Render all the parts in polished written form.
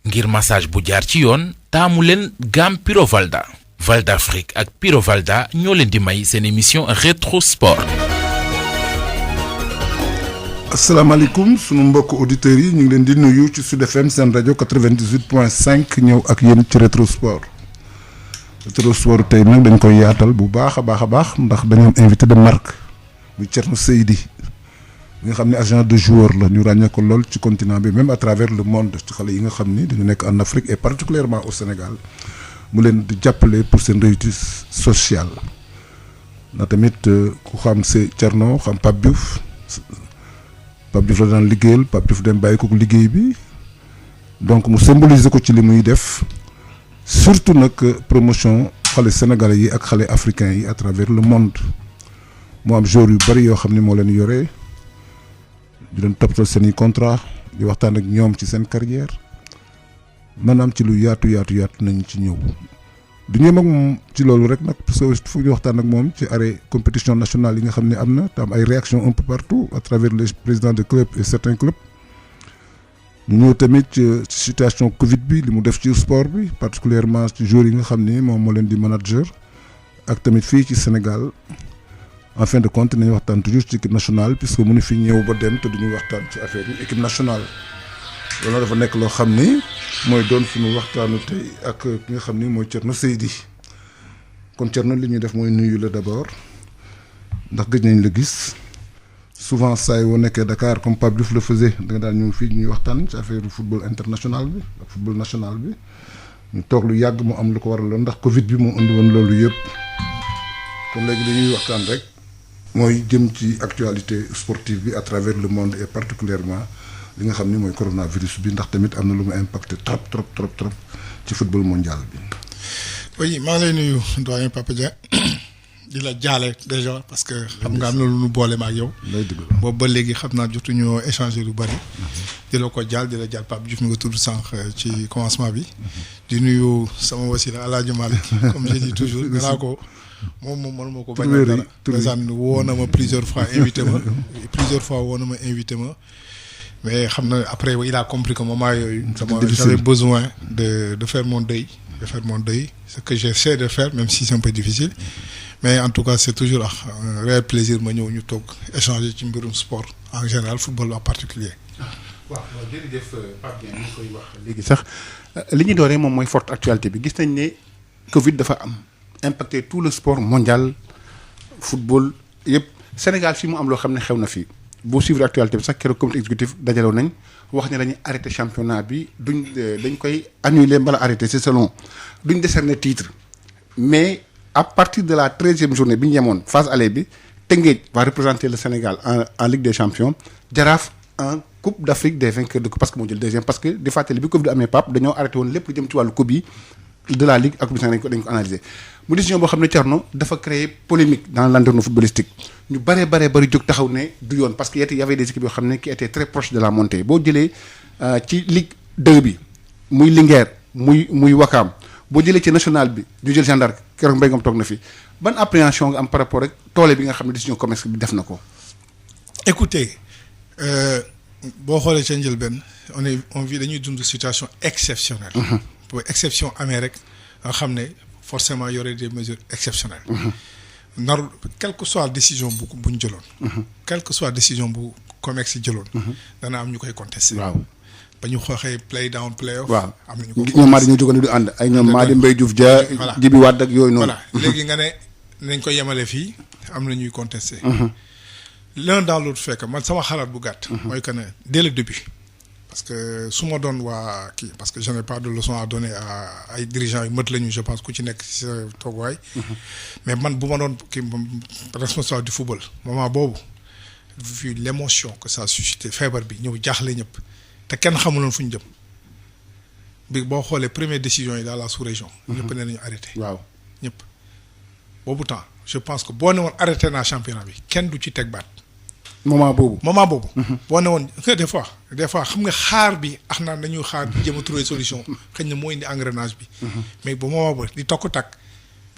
ngir massage bu jaar ci yoon taamu leen gamme Puro Valda. Valda Afrique ak Puro Valda ñoo leen di may seen émission Rétro Sport. asalaamaaleykum sunu mbokk auditeurs yi ñu ngi leen di nuyu ci Sud FM seen rajo 98.5 ñëw ak yéen ci Rétro Sport. Rétro Sport tey nag dañ koy yaatal bu baax a baax ndax dañu am invité de marque muy Thierno Seydi bi nga xam ne agent de joueur la ñu ràññee ko lool ci continent bi même à travers le monde ci xale yi nga xam ni dañu nekk en Afrique et particulièrement au Sénégal mu leen di jàppale pour seen réussite sociale na tamit ku xam c'est Thierno xam Pape Diouf la daan liggéeyal Pape Diouf dem bàyyi ko liggéey bi donc mu symboliser ko ci li muy def surtout nag promotion xale sénégalais yi ak xale africains yi à travers le monde moo am joueurs yu bari yoo xam ne moo leen yore di leen toppatoo seen i contrat di waxtaan ak ñoom ci seen carrière maanaam ci lu yaatu nañ ci ñëw du ñëw ak moom ci loolu rek nag parce que fu ñu waxtaan ak moom ci arrêt compétition nationale yi nga xam ne am na te am ay réactions un peu partout à travers les présidents de clubs et certains clubs ñu ñëw tamit ci situation Covid bi li mu def ci sport bi particulièrement ci joueurs yi nga xam ni moom moo leen di manager ak tamit fii ci Sénégal en fin de compte nañu waxtaan toujours ci équipe nationale puisque mënu fi ñëw ba dem te duñu waxtaan ci affaire yi équipe nationale loolu dafa nekk loo xam ni mooy doon suñu waxtaanu tey ak ki nga xam ni mooy Thierno Seydi kon Thierno li ñuy def mooy nuyu la d'abord ndax gëj nañ la gis souvent saa yoo nekkee Dakar comme Pape Diouf le faisait da nga daan ñëw fii ñuy waxtaan ci affaire football international bi ak football national bi ñu toog lu yàgg mu am lu ko waraloon ndax Covid bi moo indi woon loolu yëpp kon léegi dañuy waxtaan rek mooy jëm ci actualité sportive bi à travers le monde et particulièrement li nga xam ni mooy coronavirus bi ndax tamit am na lu mu impacté trop ci football mondial bi. oui maa ngi lay nuyu doyen Papa Dia di la jaale déjà parce que xam nga am na lu nu boole ma ak yow. boobu ba léegi xam naa jotuñoo échanger lu bari. di la ko jaal di la jaal Pape Diouf mi nga tudd sànq ci commencement bi. di nuyu sama wasila El Hadj Malick comme je dis toujours danaa ko. moom mënuma ko bañ a dara président woo na ma plusieurs fois invité ma mais xam na après il a compris que moment yooyu j'avais besoin de faire mon deuil ce que j'essaie de faire même si c'est un peu difficile mais en tout cas c'est toujours un réel plaisir ma ñëw ñu toog échanger ci mbirum sport en général football en particulier waaw jërëjëf Pape Dieng ñu koy wax léegi sax li ñu dooree moom mooy forte actualité bi gis nañ ne Covid dafa am impacté tout le sport mondial football yëpp Sénégal fii mu am loo xam ne xew na fii boo suivre actualité bi sax keroog comité exécutif dajalew nañ wax ne dañuy arrêté championnat bi dañ koy annuler mbala arrêté c'est selon duñ décerner titre mais à partir de la 13e journée bi ñu yemoon phase aller bi Teungueth va représenter le Sénégal en Ligue des Champions Jaraaf en Coupe d'Afrique des vainqueurs de coupe parce que moo jël deuxième parce que di fàttali bi Covid amee Pape dañoo arrêté woon lépp lu jëm ci wàllu coupe yi de la Ligue ak Coupe du Sénégal dañ ko analyser mu décision boo xam ne Thierno dafa créer polémique dans l'environnement footballistique ñu bari jóg taxaw ne du yoon parce que y avait des équipes yoo xam ne qui étaient très proches de la montée boo jëlee ci Ligue 2 bi muy Linguère muy Wakaam boo jëlee ci national bi ñu jël gendarme keroog mbéy ngam toog na fi ban appréhension nga am par rapport ak toole bi nga xam ne décision commerce bi def na ko. écoutez boo xoolee ca njëlbéen on vit dañuy dund situation exceptionnelle. bu exception amee rek nga xam ne forcément y aurait des mesures exceptionnelles. quelle que soit décision bu ñu jëloon. quelle que soit décision bu commerce jëloon. dana am ñu koy contester. waaw ba ñu xooxee play down play off. waaw am na ñu ko ñoom maa dañoo jógee du ànd ay ñoom maa di Mbaye Diouf Dia. voilà Djibi Wade ak yooyu noonu. voilà léegi nga ne nañ ko yemale fii am na ñuy contester. l'un dans l'autre fait que man sama xalaat bu gàtt. mooy que ne dès le début. parce que su ma doon waa kii parce que je n'ai pas de leçon à donner à ay dirigeants yu mët lañu je pense ku ci nekk ci sa tooguwaay. mais man bu ma doon kii responsable du football moment boobu vu l'émotion que ça a suscité feebar bi ñëw jaaxle ñëpp te kenn xamuloon fu ñu jëm bi boo xoolee première décision yi dans la sous-région. ñëpp ne nañu arrêté. waaw ñëpp boobu temps je pense que boo ne woon arrêté naa championnat bi kenn du ci teg baat. moment boobu. boo ne woon des fois xam nga xaar bi ax naan dañuy xaar di jëm a trouver solution xëy na moo indi engrenage bi. mais ba moment boobu di tokk takk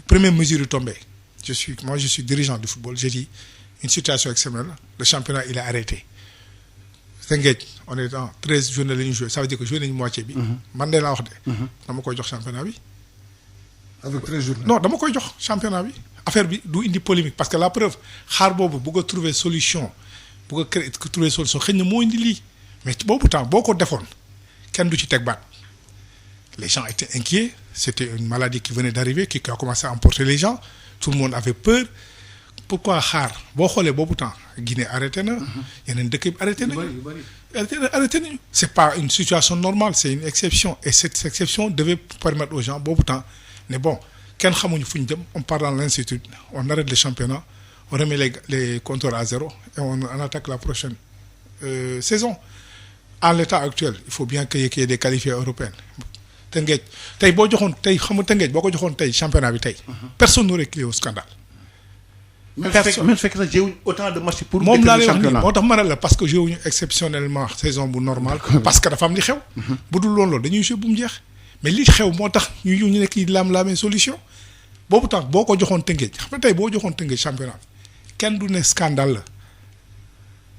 première mesure yi tombée je suis dirigeant du football j'ai dit une situation exceptionnelle le championnat il est arrêté Teungueth on est en 13 journées la ñu joué ça veut dire que joué nañu moitié bi. man de laa wax de. dama koy jox championnat bi. avec 13 journées. non dama koy jox championnat bi affaire bi du indi polémique parce que la preuve xaar boobu bëgg a trouver solution bëgg a créer trouver solution xëy na moo indi lii mais boobu temps boo ko defoon kenn du ci teg baat les gens étaient inquiets c'était une maladie qui venait d'arriver qui a commencé à emporter les gens tout le monde avait peur pourquoi xaar boo xoolee boobu temps Guinée arrêté na yeneen dëkk yi arrêté nañu arrêté nañu c'est pas une situation normale c'est une exception et cette exception devait permettre aux gens boobu temps mais bon kenn xamuñu fu ñu jëm on part dans l'incertitude on arrête le championnat on remet les compteurs à zéro et on attaque la prochaine saison en l'état actuel il faut bien qu'il y ait des qualifiés européens Teungueth tey boo joxoon tey xam nga Teungueth boo ko joxoon tey championnat bi tey personne n'aurait crié au scandale. même su fekkee sax jéewuñ autant de matchs pour. moom laa lay wax nii moo tax ma ne la parce que joué wuñu exceptionnellement saison bu normale parce que dafa am li xew. bu dul loolu dañuy joué bu mu jeex. mais li xew moo tax ñu nekk yi laam-laamee solution boobu tax boo ko joxoon Teungueth xam nga tey boo joxoon Teungueth championnat kenn du ne scandale la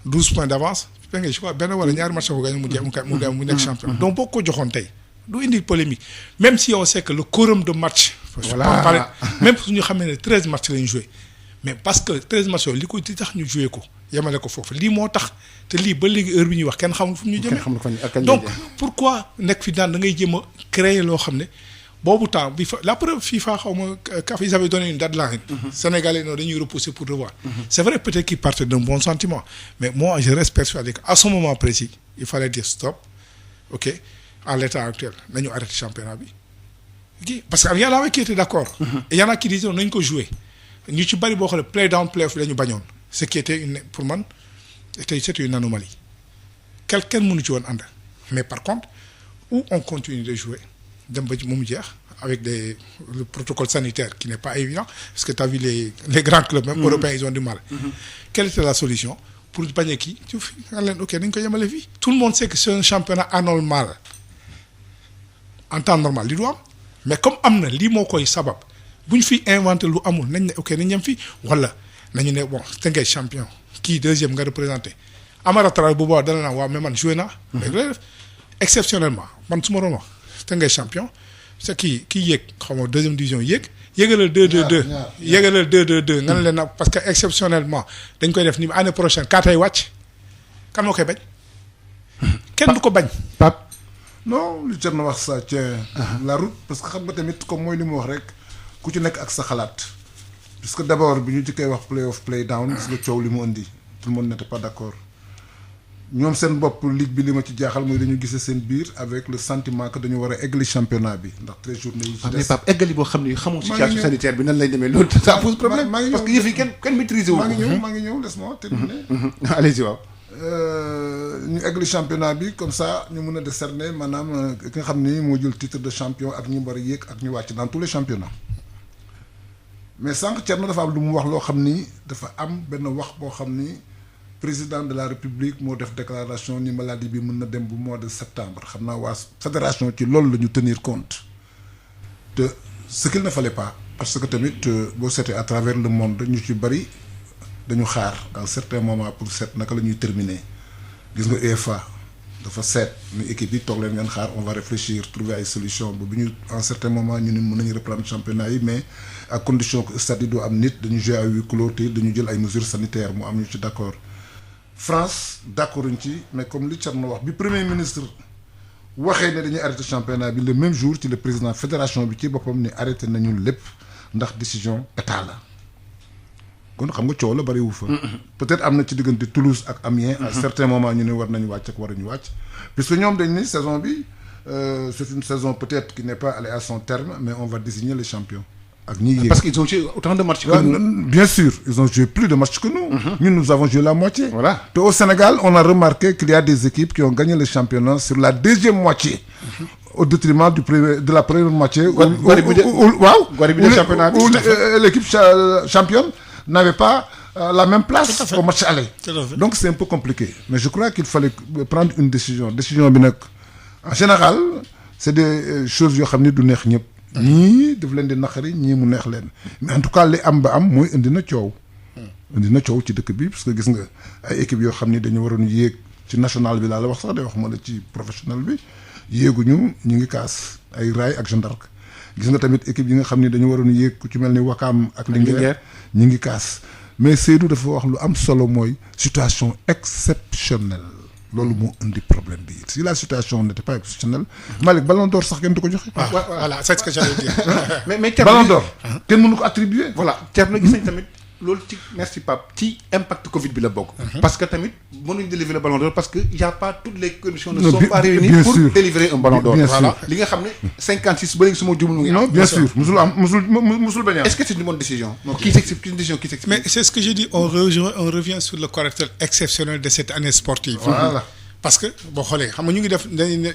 12 points d'avance Teungueth je crois benn wala ñaari match ko gagné mu nekk champion donc boo ko joxoon tey du indi polémique même si on sait que le quorum de match voilà même suñu xamee ne 13 matchs lañu joué mais parce que 13 matchs yooyu li ko di tax ñu joué ko yemale ko foofu lii moo tax te lii ba léegi heure bi ñuy wax kenn xamul fu ñu jëmee donc pourquoi nekk fi daan da ngay jéem a créer loo xam ne boobu temps bi fa la preuve FIFA xaw ma CAF ils avaient donné une deadline Sénégalais non dañuy repousser pour revoir c'est vrai peut-être qu'ils partaient d'un bon sentiment mais moi je reste persuadé qu'à ce moment précis il fallait dire stop ok à l'état actuel nañu arrêter championnat bi ok parce que y en a qui étaient d'accord et y en a qui disaient nañu ko jouer ñu ci bari boo xoolee play down play off la ñu bañoon ce qui était une pour man c'était une anomalie quelqu'un mënu ci woon ànd mais par contre où on continue de jouer dem ba ci mu jeex avec le protocole sanitaire qui n'est pas évident parce que tu as vu les grands clubs même européens ils ont du mal quelle était la solution pour bañ a kii ci nga leen ok nañ ko yemale fii tout le monde sait que c'est un championnat anormal en temps normal li du am mais comme am na lii moo koy sabab bu ñu fi inventé lu amul nañ ne ok nañ yem fii wala nañu ne bon Teungueth champion kii deuxième nga représenté Amara Traoré bu boobaa dana naa waaw mais man joué naa mais lay def exceptionnellement man su ma doon wax Teungueth champion c'est kii yéeg xaw ma deuxième division yéegalal 2-2-2 yéegalal 2-2-2 nga ne leen nag parce que exceptionnellement dañ koy def ni année prochaine kaa tey wàcc kan moo koy bañ kenn du ko bañ Pape non lu jar na wax ça tient la route parce que xam nga tamit comme mooy li mu wax rek ku ci nekk ak sa xalaat parce que d'abord bi ñu jëkkee wax play off play down gis nga coow li mu indi tout le monde n'était pas d'accord ñoom seen bopp ligue bi li ma ci jaaxal mooy dañu gisee seen biir avec le sentiment que dañu war a eggali championnat bi ndax 13 journées yi ci des. mais Pape eggali boo xam ne xamul situation sanitaire bi nan lay demee loolu ça pose problème parce que yëf yi kenn maîtriser wu. maa ngi ñëw laisse-moi terminer. allez-y waaw. ñu eggali championnat bi comme ça ñu mën a décerner maanaam ki nga xam ni moo jël titre de champion ak ñu war a yéeg ak ñu wàcc dans tous les championnats mais sànq Thierno dafa am lu mu wax loo xam ni dafa am benn wax boo xam ni. président de la république moo def déclaration ni maladie bi mën na dem bu mois de septembre xam naa waa fédération ci loolu la ñu tenir compte te ce qu'il ne fallait pas parce que tamit boo seetee à travers le monde ñu ci bari dañu xaar à un certain moment pour seet naka la ñuy terminer gis nga UEFA dafa seet ni équipe yi toog leen ngeen xaar on va réfléchir trouver ay solution ba bu ñu à un certain moment ñu ne mën nañu reprendre championnat yi mais à condition que stade yi doo am nit dañu jouer à huis clos te dañu jël ay mesures sanitaires mu am ñu ci d'accord France d'accord uñ ci mais comme li Thierno wax bi premier ministre waxee ne dañuy arrêter championnat bi le même jour ci le président fédération bi ci boppam ni arrêté nañu lépp ndax décision état la kon xam nga coow la bari wu fa. peut-être am na ci diggante Toulouse ak Amiens. à certains moments ñu ne war nañu wàcc ak waruñu wàcc. puisque ñoom dañ ni saison bi c'est une saison peut-être qui n'est pas allée à son terme mais on va désigner les champions. ak ñi yéeg parce qu'ils ont joué autant de matchs que nous. Bien sûr ils ont joué plus de matchs que nous. Nous avons joué la moitié. Voilà. te au Sénégal on a remarqué qu'il y a des équipes qui ont gagné le championnat sur la deuxième moitié. au détriment de la première moitié. où l'équipe championne n'avait pas la même place au match aller. Donc c'est un peu compliqué mais je crois qu'il fallait prendre une décision bi nag en général c'est des choses yoo xam ni du neex ñëpp. ñii daf leen di naqari ñii mu neex leen mais en tout cas li am ba am mooy indi na coow ci dëkk bi parce que gis nga ay équipes yoo xam ni dañu waroon yéeg ci national bi laa la wax sax de waxuma la ci professionnel bi yéeguñu ñu ngi kaas ay Rail ak Jeanne d'Arc gis nga tamit équipe yi nga xam ni dañu waroon yéeg ku ci mel ni Wakaam ak Linguère ñu ngi kaas mais Seydou dafa wax lu am solo mooy situation exceptionnelle loolu moo indi problème bi si la situation n'était pas exceptionnelle Malick Ballon d'Or sax kenn du ko joxe. voilà c'est ce que j'allais dire. mais Ballon d'Or kenn mënu ko attribuer. voilà Thierno gis nañ tamit loolu ci merci Pape ci impact Covid bi la bokk. parce que tamit mënuñ délivrer le Ballon d'Or parce que y a pas toutes les conditions ne sont pas réunies pour délivrer un Ballon d'Or. voilà li nga xam ne 56 ba léegi su ma jumul mu ngi. non bien sûr musul bañ a am. est-ce que c'est une bonne décision. qui s'explique. Mais c'est ce que j'ai dit, on revient sur le caractère exceptionnel de cette année sportive. Voilà. Parce que boo xoolee xam nga ñu ngi def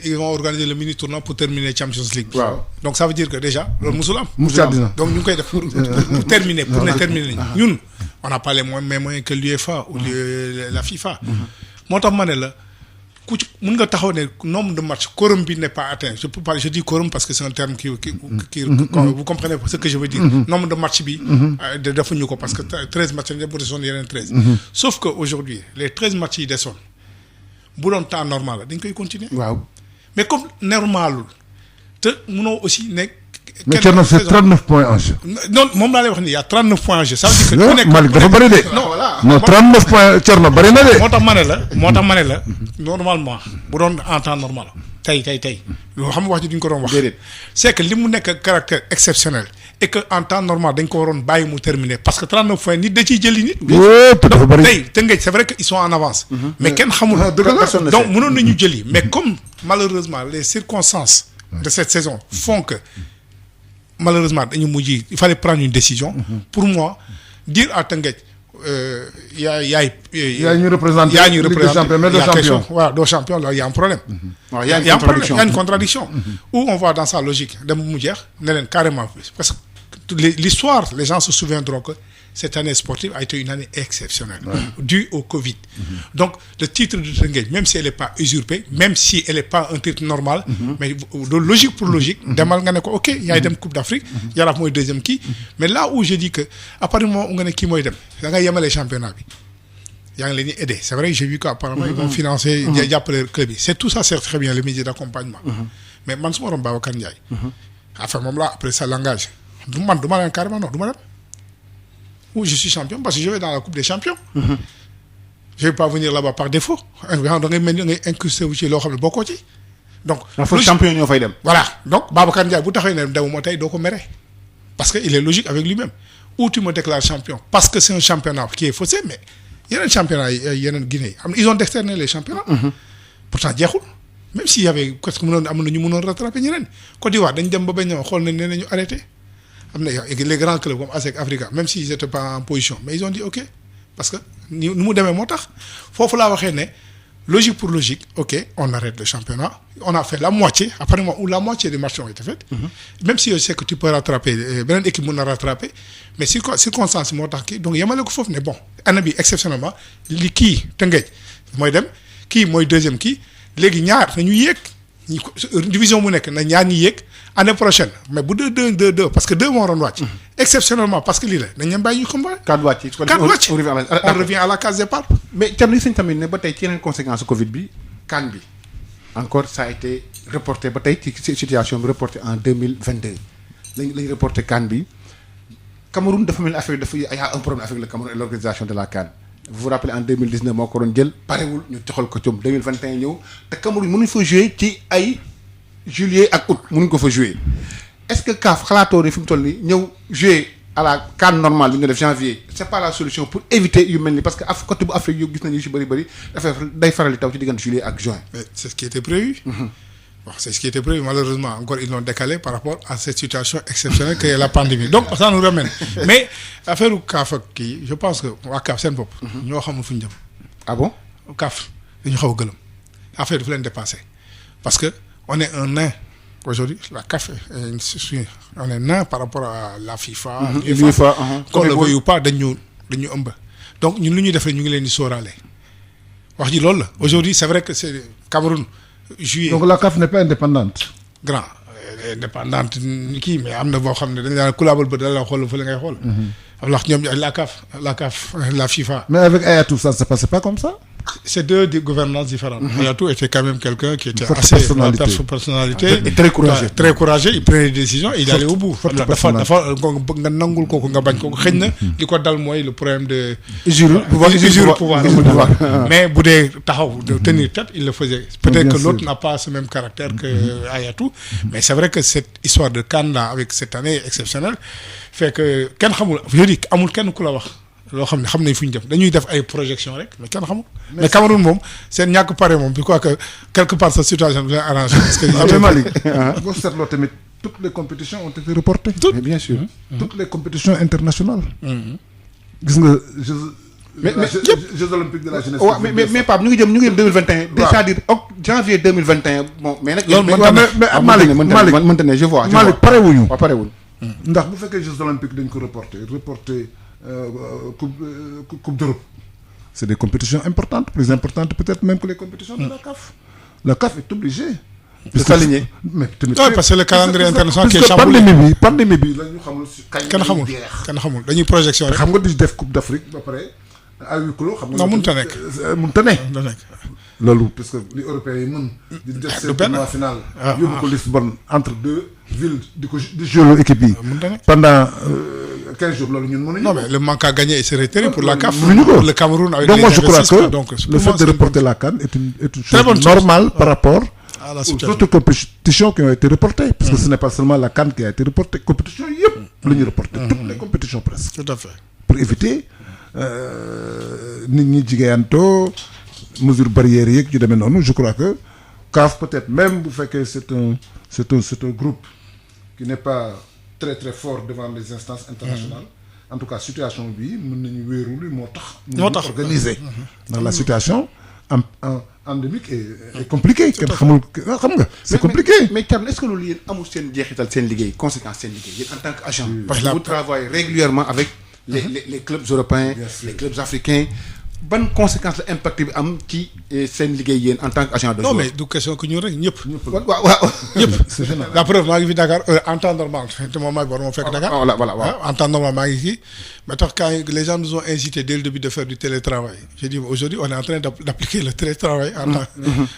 ils vont organiser le mini tournoi pour terminer Champions League. waaw donc ça veut dire que déjà loolu musul am. musul am donc ñu ngi koy def pour terminer pour ne terminer ñun on n'a pas les mêmes moyens que l'UEFA ou la FIFA. moo tax ma ne la ku ci mën nga taxaw ne nombre de matchs quorum bi n'est pas atteint je dis quorum parce que c'est un terme qui vous comprenez ce que je veux dire. nombre de matchs bi. defuñu ko parce que 13 matchs lañ def bu desoon yeneen 13. sauf que aujourd'hui les 13 matchs yi desoon. bu doon temps normal la dañ koy continuer. waaw mais comme normalul te mënoo aussi nekk. mais Thierno c'est 39 points en jeu. non moom laa lay wax ni y a 39 points en jeu. ça veut dire que ku nekk Malick dafa bëri de. non voilà non 39 points Thierno bëri na de. moo tax ma ne la normalement bu doon en temps normal tey yoo xam nga wax ji duñ ko doon wax. déedéet c'est que li mu nekk caractère exceptionnel et que en temps normal dañ ko waroon bàyyi mu terminer parce que 39 points nit da ciy jëli nit. dafa bëri tey Teungueth c'est vrai que ils sont en avance. mais kenn xamul. donc mënoon nañu jëli mais comme malheureusement les circonstances de cette saison font que malheureusement dañu mujj il fallait prendre une décision. pour moi dire à Teungueth yaa ñu représenté mais doo champion waaw doo champion là il y a un problème. waaw il y a une contradiction. où on va dans sa logique dem mu jeex ne leen carrément parce que l'histoire les gens se souviendront que cette année sportive a été une année exceptionnelle. Due au Covid. Donc le titre de Teungueth même si elle est pas usurpée même si elle est pas un titre normal. mais de logique pour logique. demal nga ne ko ok yaay dem Coupe d'Afrique. Jaraaf mooy deuxième kii. mais là où je dis que à partir du moment où nga ne kii mooy dem da ngay yemale championnat bi. yaa ngi leen di aider c'est vrai j'ai vu qu'apparemment ils vont financer. jàppale club yi c'est tout ça c'est très bien les mesures d'accompagnement. mais man su ma doon Babacar Ndiaye. enfin moom là après ça l'engage du ma leen carrément non du ma dem. où je suis champion parce que je vais dans la Coupe des champions. je vais pas venir là-bas par défaut. da ngay mel ni ngay incrusté wu ci loo xam ne bokkoo ci. donc loolu champion ñoo fay dem. voilà donc Babacar Ndiaye bu taxawee ne demuma tey doo ko mere. parce que il est logique avec lui-même. ou tu me déclares champion parce que c'est un championnat qui est faussé mais yeneen championnat yi yeneen Guinée am ils ont décerné les championnats. pourtant jeexul. même s'il y avait parce que am na ñu mënoon rattraper ñeneen Côte d'Ivoire dañ dem ba bañ a xool ne nee nañu arrêté. am na les grands clubs comme ASEC Africa même s'ils étaient pas en position mais ils ont dit ok parce que ni mu demee moo tax foofu laa waxee ne logique pour logique ok on arrête le championnat on a fait la moitié apparemment ou la moitié des matchs ont été faits. même si je sais que tu peux rattraper beneen équipe mën na rattraper mais circonstance moo tax kii donc yemale ko foofu ne bon année bi exceptionnellement li kii Teungueth mooy dem kii mooy deuxième kii léegi ñaar nañu yéeg division mu nekk na ñaar ñi yéeg année prochaine mais bu deux parce que deux moo waroon wàcc. exceptionnellement parce que lii la dañ leen bàyyi ñu combat. 4 wàcc on revient à la case départ. mais Thierno li sañ tamit ne ba tey ci yeneen conséquence Covid bi CAN bi encore ça a été reporté ba tey ci situation bi reporté en 2022 lañ reporté CAN bi Cameroun dafa mel ni affaire dafa y a un problème avec le Cameroun et l'organisation de la CAN. vous vous rappelez en 2019 moo ko doon jël parewul ñu toxal ko coom 2021 ñëw te Cameroun mënuñ fa jouer ci ay juillet ak août mënuñ ko fa jouer est-ce que CAF xalaatoo ne fi mu toll nii ñëw jouer à la CAN normale bi nga def janvier c'est pas la solution pour éviter yu mel ni parce que côté bu Afrique yu gis nañu si bëri day faral di taw ci diggante juillet ak juin. mais c'est ce qui était prévu. Bon, c'est ce qui était prévu malheureusement encore ils l'ont décalé par rapport à cette situation exceptionnelle qu'est la pandémie donc ça nous ramène mais affaire u CAF ak kii je pense que waa CAF seen bopp. ñoo xamul fu ñu jëm. ah bon CAF dañu xaw a gëlëm affaire dafa leen dépassé parce que on est un nain aujourd'hui la CAF on est nain par rapport à la FIFA. UEFA qu'on le veuille ou pas dañu ëmb donc ñun lu ñuy def rek ñu ngi leen di sóoraale wax ji loolu la aujourd'hui c'est vrai que c'est Cameroun. juillet donc la CAF n'est pas indépendante. grand indépendante kii mais am na boo xam ne dañ la kulaabal ba da la xool fa la ngay xool. am na ñoom la CAF la FIFA. mais avec Ayatou ça se passait pas comme ça. c'est deux gouvernances différentes. Hayatou était quand même quelqu'un qui était forte assez personnalité. et très courageux. Très courageux, il prenait des décisions et il allait au bout. personnalité. dafa nga nangul kooku nga bañ kooku xëy na li ko dal mooy le problème de usure pouvoir mais bu dee taxaw de tenir tête il le faisait. Peut-être que l'autre n'a pas ce même caractère que Hayatou, mais c'est vrai que cette histoire de CAN là avec cette année exceptionnelle fait que kenn xamul je dis amul kenn ku la wax loo xam ne xam nañ fu ñu def dañuy def ay projection rek mais kenn xamul. mais Cameroun moom seen ñàkk pare moom je crois que quelque part sa situation bi lay arrangé. parce que Malick boo seetloo tamit toutes les compétitions ont été reportées. mais bien sûr. toutes les compétitions internationales. gis nga Jeux olympiques de la jeunesse. waaw mais Pape ñu ngi jëm 2021. c'est-à-dire janvier 2021 bon mais nag. loolu mënta ne je vois. Malick parewuñu. waaw parewul. ndax bu fekkee Jeux olympiques dañ ko reporté coupe d'Europe. C'est des compétitions importantes, plus importantes peut-être même que les compétitions de la CAF. La CAF est obligée de s'aligner. Oui, parce que le calendrier international qui est chamboulé. Pandémie bi la ñu xamul si kenn xamul dañuy projection rek. xam nga di def coupe d'Afrique ba pare à huis clos xam nga. non mënut a nekk. loolu parce que li européens yi mën. di def seen tournoi final. yóbbu ko Lisbonne entre deux villes di jouer équipe yi. pendant 15 jours loolu ñun mënuñu. non mais le manque à gagner serait terrible pour la CAF. pour le Cameroun avec donc les moi je crois que donc le fait de reporter la CAN est une chose chose. normale par rapport à la aux autres compétitions qui ont été reportées. Parce que ce n'est pas seulement la CAN qui a été reportée. Compétition yëpp la ñu reporté. Toutes les compétitions presque. Tout à fait. Pour éviter nit ñi jigéeyantoo mesures barrières yeeg yu demee noonu je crois que CAF peut-être même bu fekkee c'est un groupe qui n'est pas très très fort devant les instances internationales. En tout cas situation bi mën nañu wéerulu moo tax organiser dans la situation endémique est compliquée kenn xamul xam nga c'est compliqué mais Thiam est-ce que loolu yéen amul seen jeexital seen liggéey conséquence seen liggéey yéen en tant qu'agent vous travaillez régulièrement avec les clubs européens les clubs africains ban conséquence la impact bi am ci seen liggéey yéen en tant qu'agent de non mais du question que ñun rek ñëpp waaw ñëpp la preuve maa ngi fi Dakar en temps normal te moom maa ngi war moo fekk Dakar voilà en temps normal maa ngi fii mais tax quand les gens nous ont incité dès le début de faire du télétravail j'ai dit aujourd'hui on est en train d'appliquer le télétravail en temps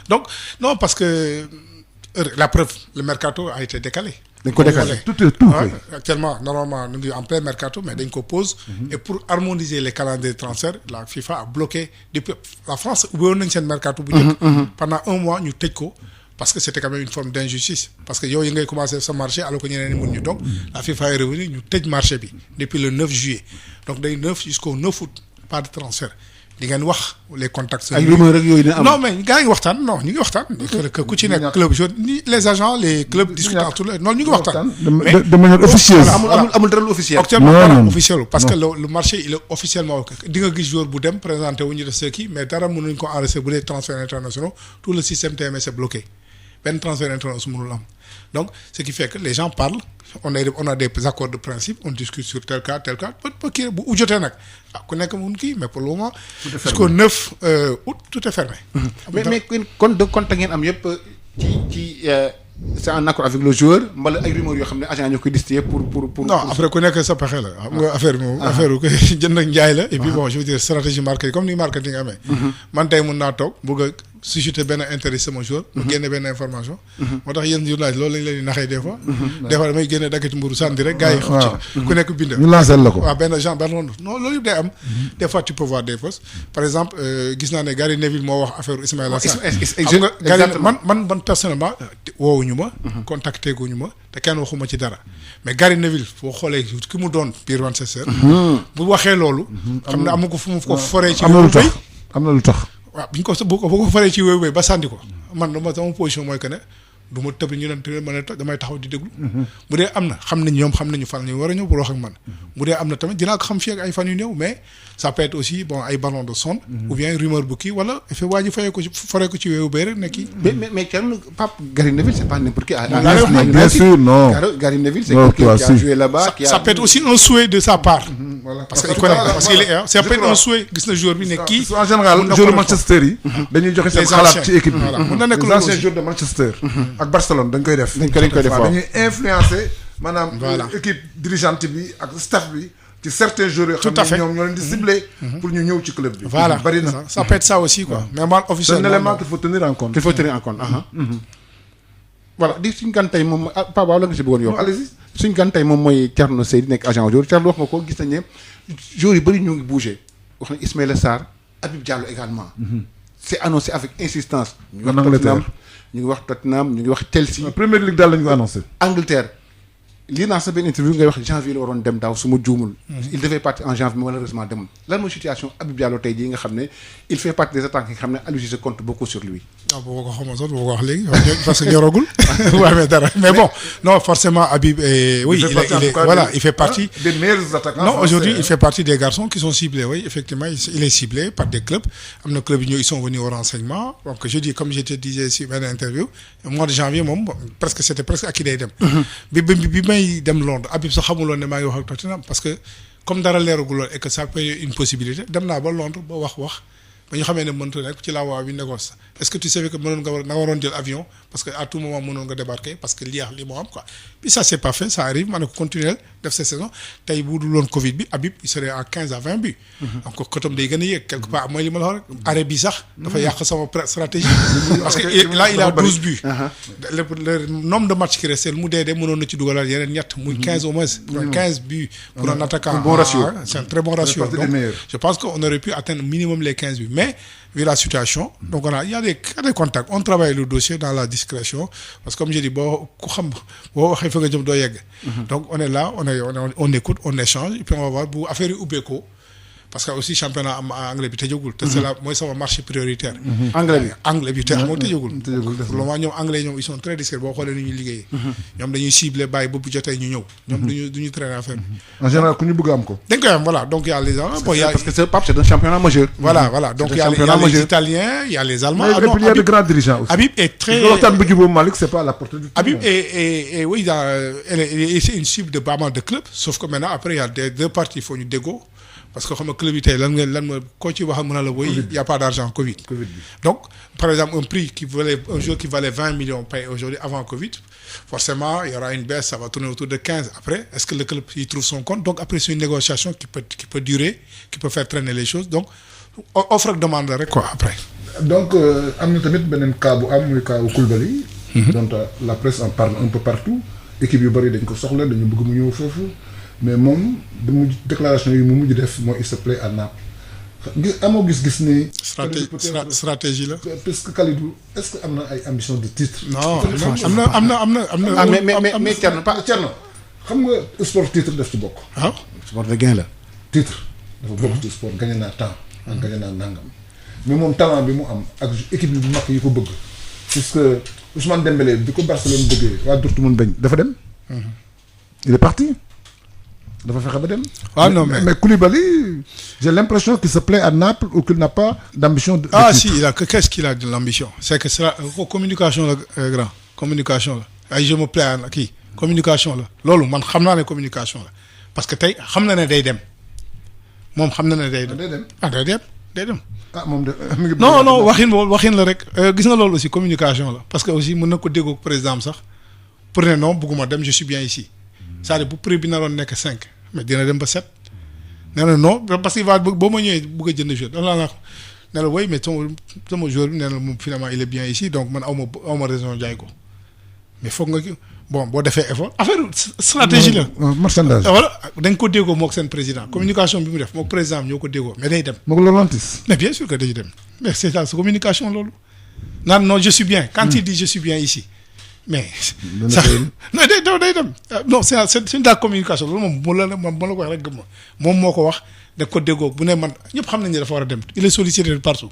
donc non parce que la preuve le mercato a été décalé dañ ko décalé tout actuellement normalement ñu ngi en plein mercato mais dañ ko pause et pour harmoniser les calendriers de transfert la FIFA a bloqué depuis la France ubbiwoon nañ seen mercato bu njëkk pendant un mois ñu tëj ko parce que c'était quand même une forme d'injustice parce que yow yi ngay commencer sa marché alors que ñeneen ñi mën ñu donc la FIFA est revenue ñu tëj marché bi depuis le 9 juillet donc day 9 jusqu'au 9 août pas de transfert li ngeen wax les contacts. ay rumeur rek yooyu dina am. non mais gars yi waxtaan non ñu ngi waxtaan. que ku ci nekk club jaune ni les agents les clubs discutent entre eux non ñu ngi waxtaan. mais de manière officieuse. amul dara lu officiel. actuellement dara officiel parce que le marché il est officiellement di nga gis joueur bu dem présenté wu ñu def ce qui mais dara mënuñ ko enregistrer bu dee transferts internationaux tout le système TMS est bloqué benn transfert international mënul am donc ce qui fait que les gens parlent. On a des accords de principe on discute sur tel cas ba kii bu jotee nag ku nekk mun kii mais pour le moment jusqu'au 9 août tout est fermé. mais kon de compte ngeen am yëpp ci c'est en accord avec le joueur mbala ay rumeurs yoo xam ne agent ñoo koy distiller pour. non après ku nekk sa pexe la xam nga affaire bi moom affaire bu jënd ak njaay la. et puis bon je veux dire stratégie marketing comme ni marketing amee. man tey mun naa toog bëgg a susciter benn intérêt sama joueur. mu génne benn information. moo tax yéen journaliste loolu lañ leen di naxee des fois. des fois damay génne daggati mburu sànni rek gars yi. ku nekk bind. ñu lancer la ko. waaw benn genre benn non loolu yëpp day am. des fois tu peux voir des fausses par exemple gis naa ne Gary Neville moo wax affaire Ismaïla Sarr. xam nga Gary man personnellement woowuñu ma. contacté guñu ma te kenn waxuma ci dara mais Gary Neville boo xoolee ki mu doon biir Manchester. bu waxee loolu. xam ne amu ko fu mu ko foree ci. am na lu tax. waaw bi ñu ko boo ko faree ci wéy ba sànni ko man dama sama position mooy que ne du ma tëb ñu ne ma ne damay taxaw di déglu. bu dee am na xam nañ ñoom xam nañu fan ñu war a ñëw pour wax ak man. bu dee am na tamit dinaa ko xam fii ak ay fan yu néew mais ça peut être aussi bon ay ballon de sonde. ou bien rumeur bu kii wala effet waa ji fayee ko ci faree ko ci wéyu bay rek ne kii. mais Thierno Pape Gary Neville c'est pas n'importe qui. bien sûr non. Gary Neville c'est quelqu'un qui a joué là-bas. ça peut être aussi un souhait de sa part. parce que il connaît parce qu'il est ça peut être un souhait gis na joueur bi ne kii. en général joueur Manchester yi. dañuy joxe seen xalaat ci équipe bi. mun na nekk les anciens joueurs de Manchester. ak Barcelone dañ koy def. dañ koy def dañuy influencer maanaam. voilà équipe dirigeante bi ak staff bi ci certains joueurs yoo Tout à xam fait. ne ñoom ñoo leen di ciblé pour ñu ñëw ci club bi. Voilà bari na. ça peut être ça aussi quoi mais man C'est un officiellement élément qu'il faut tenir en compte. il faut tenir en compte. voilà di suñ gan tey moom Pape Waaw la nga si bëggoon Non, yokk. allez-y. suñ gan tey moom mooy Thierno Seydi nekk agent au jour Thierno wax nga ko gis nañ ne joueurs yu bëri ñu ngi bougé wax na Ismaïla Sarr Habib Diallo également. c'est annoncé avec insistance. ñu ngi En wax Angleterre. Tottenham ñu ngi wax Tottenham ñu ngi wax Chelsea. La Première Ligue daal la ñu ko annoncé. Angleterre lii naa sa benn interview ngay wax janvier la waroon dem daaw su ma juumul. il devait partir en janvier mais malheureusement demul. lan mooy situation Habib Diallo tey jii nga xam ne il fait partie des attaques yi nga xam ne Aliou Cissé compte beaucoup sur lui. non boo ko xamoon sax boo ko wax léegi parce que ñoragul waaw mais dara mais bon non forcément Habib oui il fait partie des meilleurs attaquants. non aujourd'hui français, il fait partie des garçons qui sont ciblés oui effectivement il est ciblé par des clubs am na club yi ils sont venus au renseignement donc je dis comme je te disais si benn interview mois de janvier moom presque c'était presque ak ki day dem bi may dem Londres Habib sax xamuloon ne maa ngi wax ak Tottenham parce que comme dara leeraguloon et que ça peut être une possibilité dem naa ba Londres ba wax ba ñu xamee ne mënta nekk ci la waa bi négoce est-ce que tu savais que mënoon nga waroon jël avion parce que à tout moment mënoon nga débarquer parce que lii moo am quoi puis ça c'est pas fait ça arrive ma ne ko continuer def cette saison tey bu dul woon Covid bi Habib il serait à 15 à 20 buts donc kotom day gën a yéeg quelque part mooy li ma la wax rek arrêt bi sax dafa yàq sama stratégie parce que là il a 12 buts le nombre de matchs qui restent mu dee mënoon na ci dugalal yeneen ñett muy 15 au moins 15 buts pour un attaquant un bon ratio c'est un très bon ratio donc je pense qu'on aurait pu atteindre minimum les 15 buts mais vu la situation donc il y a des contacts on travaille le dossier dans la discrétion parce que comme je dis boo ku xam boo waxee fa nga jëm doo yegg donc on est là on écoute on échange et puis on va voir bu affaire yi ubbeekoo parce que aussi championnat am anglais bi tëjagul te c'est là mooy sama marché prioritaire anglais bi te moo tëjagul pour le moment ñoom anglais ñoom ils sont très discrets boo xoolee ni ñuy liggéeyee ñoom dañuy ciblé bàyyi ba bu jotee ñu ñëw ñoom duñu traîner affaire bi en général ku ñu bëgg am ko. dañ koy am voilà donc il y a les bon il y a parce que c'est un championnat majeur. voilà donc il y a les Italiens il y a les Allemands et puis il y a de grands dirigeants aussi. Habib est très waxtaan bu jubóo Malick c'est pas à la portée du tout. Habib et oui c'est une cible de pas mal de clubs sauf que maintenant après il y a deux parties il faut ñu déggoo parce que xam nga club yi tey lan mooy koo ci wax mën na la woy il y a pas d'argent Covid donc par exemple un joueur qui valait 20 millions payé aujourd'hui avant Covid forcément il y aura une baisse ça va tourner autour de 15 après est-ce que le club il trouve son compte donc après c'est une négociation qui peut durer qui peut faire traîner les choses donc offre ak demande rek quoi après donc am na tamit beneen cas bu am muy cas wu Koulibaly dont la presse en parle un peu partout équipe yu bëri dañ ko soxla dañu bëgg mu ñëw foofu mais moom da mujj déclaration yi mu mujj def mooy il se plaît à Naples amoo gis ni. stratégie la. parce que Kalidou est-ce que am na ay ambition de titre. non am na. mais Thierno Thierno xam nga sport titre daf ci bokk. ah sport de gain la. titre dafa bokk ci sport gagné naa temps ak gagné naa nangam mais moom talent bi mu am ak équipe yu mag yi ko bëgg. puisque Ousmane Dembélé bi ko Barcelone bëggee waa Dortmund bañ dafa dem. il est parti. dafa fexe ba dem. ah non mais Koulibaly j'ai l'impression qu'il se plaît à Naples ou qu'il n'a pas d'ambition de si qu'est-ce qu'il a de l'ambition c'est que c'est la communication la grand communication la ay je me plais à kii communication la loolu man xam naa ne communication la parce que tey xam na ne day dem moom xam na ne day dem day dem moom de non waxin la rek gis nga loolu aussi communication la parce que aussi mën na ko déggoo président sax pour ne non bëgguma dem je suis bien ici c'est-à-dire bu prix bi naroon nekk 5 mais dina dem ba 7 nee na non parce que va boo ma ñëwee bëgg a jënd joueur dafa la ne la oui mais sama joueur bi nee na moom finalement il est bien ici donc man aw ma raison jaay ko mais foog nga bon boo defee effort affaire stratégie la. marchandage voilà dañ ko déggoo moog seen président communication bi mu def moog président ñoo ko déggoo mais day dem. moog Laurentiis. mais bien sûr que day dem mais c'est ça communication loolu naan non je suis bien quand il dit je suis bien ici. mais sax non day dem non c'est une communication loolu moom mu la ko wax rek gëm ma moom moo ko wax da ko déggoo bu ne man ñëpp xam nañ ne dafa war a dem il est sollicité de partout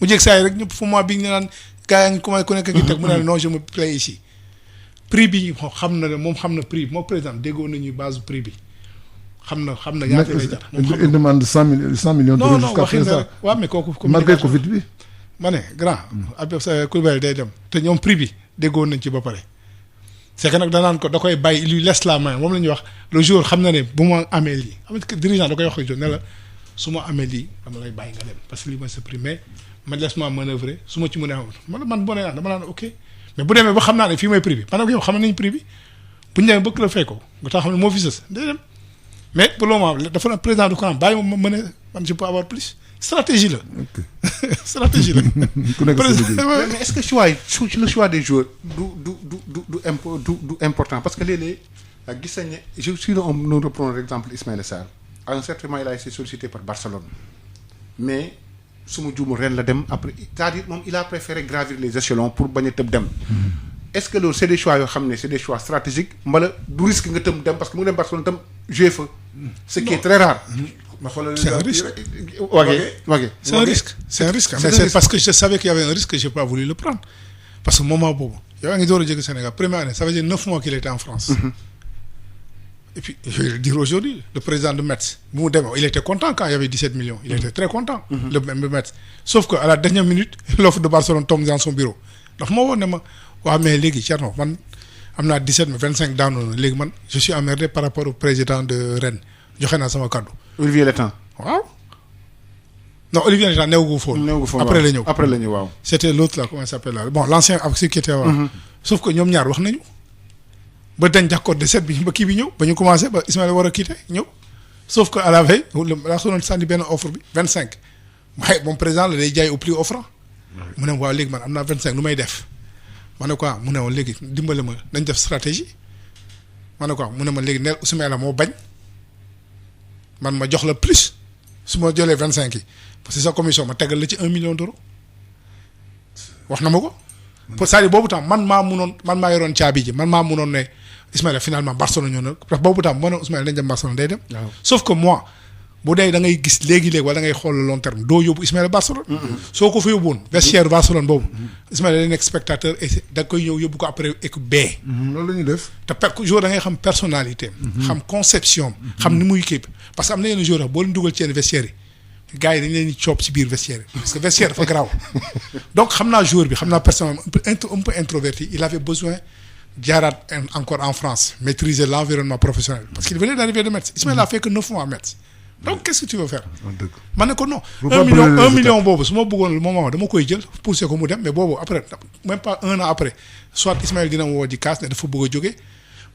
mu jég saa yi rek ñëpp fu ma bi ñu naan gars yaa ngi commencé ku nekk gi teg mu ne non je me plais ici prix bi xam na ne moom xam na prix bi moo président déggoo nañu base prix bi xam na ñaata lay jar il demande 100 millions d'euros jusqu'à présent waaw mais kooku malgré Covid bi ma ne grand ab sa Koulibaly day dem te ñoom prix bi déggoon nañ ci ba pare c'est que nag danaan ko da koy bàyyi il lui laisse la main moom la ñuy wax le jour xam na ne bu ma amee lii xam nga dirigeant da koy wax ne la su ma amee lii dama lay bàyyi nga dem parce que lii mooy sa prix mais man laisse-moi manœuvrer su ma ci mënee am man boo nee dama naan ok mais bu demee ba xam naa ne fii mooy prix bi parce que yow xam nañ prix bi bu ñu demee bëgg la fay ko nga tax xam ne moo fi sës day dem mais pour le moment dafa na président du Coran bàyyi ma mën a man je peux avoir plus stratégie la. stratégie la. ku nekk sa liggéey. mais est-ce que le choix des joueurs du important parce que léeg-léeg gis nañ ne si nous reprenons l'exemple Ismaïla Sarr à un certain moment il a été sollicité par Barcelone mais su ma juumul ren la dem après c'est-à-dire moom il a préféré gravir les échelons pour bañ a tëb dem. est-ce que loolu c'est des choix yoo xam ne c'est des choix stratégiques mbala du risque nga tëm dem parce que mu dem Barcelone tam jouer fa. ce qui est très rare. C'est un risque. C'est un risque. C'est un risque. Mais c'est parce que je savais qu'il y avait un risque que j'ai pas voulu le prendre. Parce que moment boobu yow ngi door a jóge Sénégal première année ça veut dire 9 mois qu'il était en France. Et puis je vais le dire aujourd'hui le président de Metz bu mu demee il était content quand il y avait 17 millions. Il était très content. Le Metz sauf que à la dernière minute l'offre de Barcelone tombe dans son bureau ndax moo woon ne ma waaw mais léegi Thierno man am naa 17 mais 25 daanu na léegi man je suis emmerdé par rapport au président de Rennes joxe naa sama kaddu. Olivier Létang. waaw non Olivier Létang néew ko foofu. après la ñëw waaw. c'était l'autre là comment il s'appelle là bon l'ancien avec ceux qui étaient là. sauf que ñoom ñaar wax nañu ba dañ d'accord de 7 bi ba kii bi ñëw ba ñu commencé ba Ismaïla war a quitter ñëw sauf que à la veille la su doon sànni benn offre bi 25 waaye moom président la day jaay au prix offrant. mu ne waaw léegi man am naa 25 nu may def. ma ne quoi mu ne woon léegi dimbale ma nañ def stratégie ma ne quoi mu ne ma léegi neel Ismaïla moo bañ man ma jox la plus su ma jëlee 25 yi parce que sa commission ma tegal la ci 1 million d'euros wax na ma ko. pour c'est-à-dire boobu tam man maa yoroon caabi ji man maa munoon ne Ismaïla finalement Barcelone ñëw na parce que boobu tam moo ne Ismaïla dañ dem Barcelone day dem. sauf que moi bu dee da ngay gis léegi wala da ngay xool le long terme doo yóbbu Ismaïla Barcelone. soo ko fa yóbbuwoon vestiaire Barcelone boobu. Ismaïla day nekk spectateur et da koy ñëw yóbbu ko après équipe B. loolu la ñuy def. te joueur da ngay xam personnalité xam conception xam ni muy kii parce que am na yenn joueur boo leen dugal ci yenn vestiaire yi gars yi dañ leen di coob ci biir vestiaire yi parce que vestiaire dafa garaaw donc xam naa joueur bi xam naa personnellement un peu introverti il avait besoin jaaraat encore en France maîtriser l'environnement professionnel parce qu'il venait d'arriver de Metz Ismaïla a fait que 9 mois à Metz donc qu'est-ce que tu veux faire ma ne ko non 1 million boobu su ma bëggoon le moment dama koy jël pousser ko mu dem mais boobu après même pas 1 an après soit Ismaïla dina woo di kaas ne dafa bëgg a jóge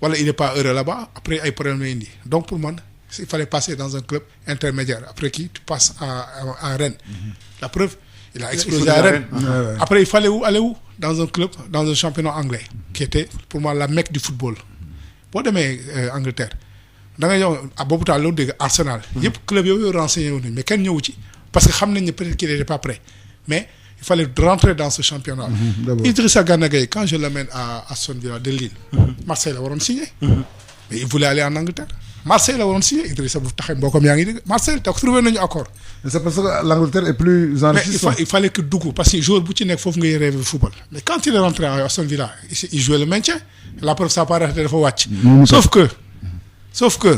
wala il est pas heureux là-bas après ay problème la indi donc pour moi il fallait passer dans un club intermédiaire après qui tu passes à Rennes la preuve il a explosé à Rennes après il fallait aller où dans un club dans un championnat anglais qui était pour moi la Mecque du football boo demee Angleterre da nga yow boobu taal loolu dégg Arsenal yëpp club yooyu renseigné wu nañu mais kenn ñëwu ci parce que xam nañ ne peut-être qu'il n'était pas prêt mais il fallait rentrer dans ce championnat. Idrissa Gana Gueye quand je l'amène à Aston Villa de Lille. Marseille la waroon signé. mais il voulait aller en Angleterre. Marseille la waroon signé Idrissa bu taxee mbokkam yaa ngi dégg Marseille te trouvé nañu accord. mais c'est parce que l'Angleterre est plus enrichissante. mais il fallait que dugg parce que joueur bu ci nekk foofu ngay rêver football. mais quand il est rentré à Aston Villa il jouait le maintien la preuve ça paraît dafa wàcc. sauf que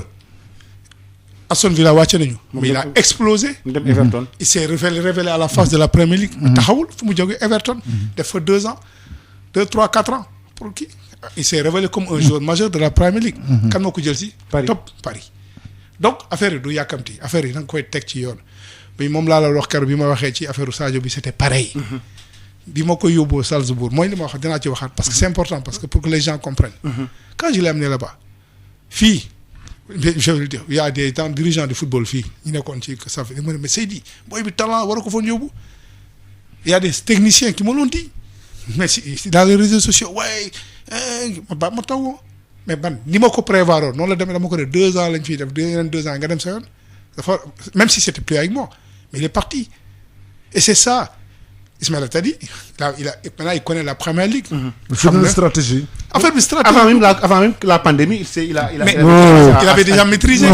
Aston Villa wàcce nañu. mais il a explosé. dem Everton. il s'est révélé à la face de la Premier League. taxawul fu mu jógee Everton. def fa 2 ans 2, 3, 4 ans pour kii. il s'est révélé comme un joueur majeur de la Premier League. kan moo ko jël si. top Paris. donc affaire yi du yàkkamti affaire yi da nga koy teg ci yoon. bi moom laa la wax keroog bi ma waxee ci affaire Sadio bi c'était pareil. bi ma koy yóbboo Salzbourg mooy li ma wax dinaa ci waxaat parce que c'est important parce que pour que les gens comprennent. quand je l'ai amené là-bas fii. je veux dire il y a des dirigeants de football fii ñu nekkoon ci ça fait mais Seydi booy bi talent war a ko foon yóbbu il y a des techniciens qui me l'ont dit mais si dans les réseaux sociaux waaye ma tawoo mais ni ma ko prévoir woon noonu la demee dama ko ne 2 ans lañ fiy def yeneen 2 ans nga dem sa yoon dafa même si c'était plus avec moi mais il est parti et c'est ça Ismaïla t'a dit maintenant il connaît la Premier League. c'est une stratégie. affaire bi stratégie avant même la pandémie il avait déjà maîtrisé.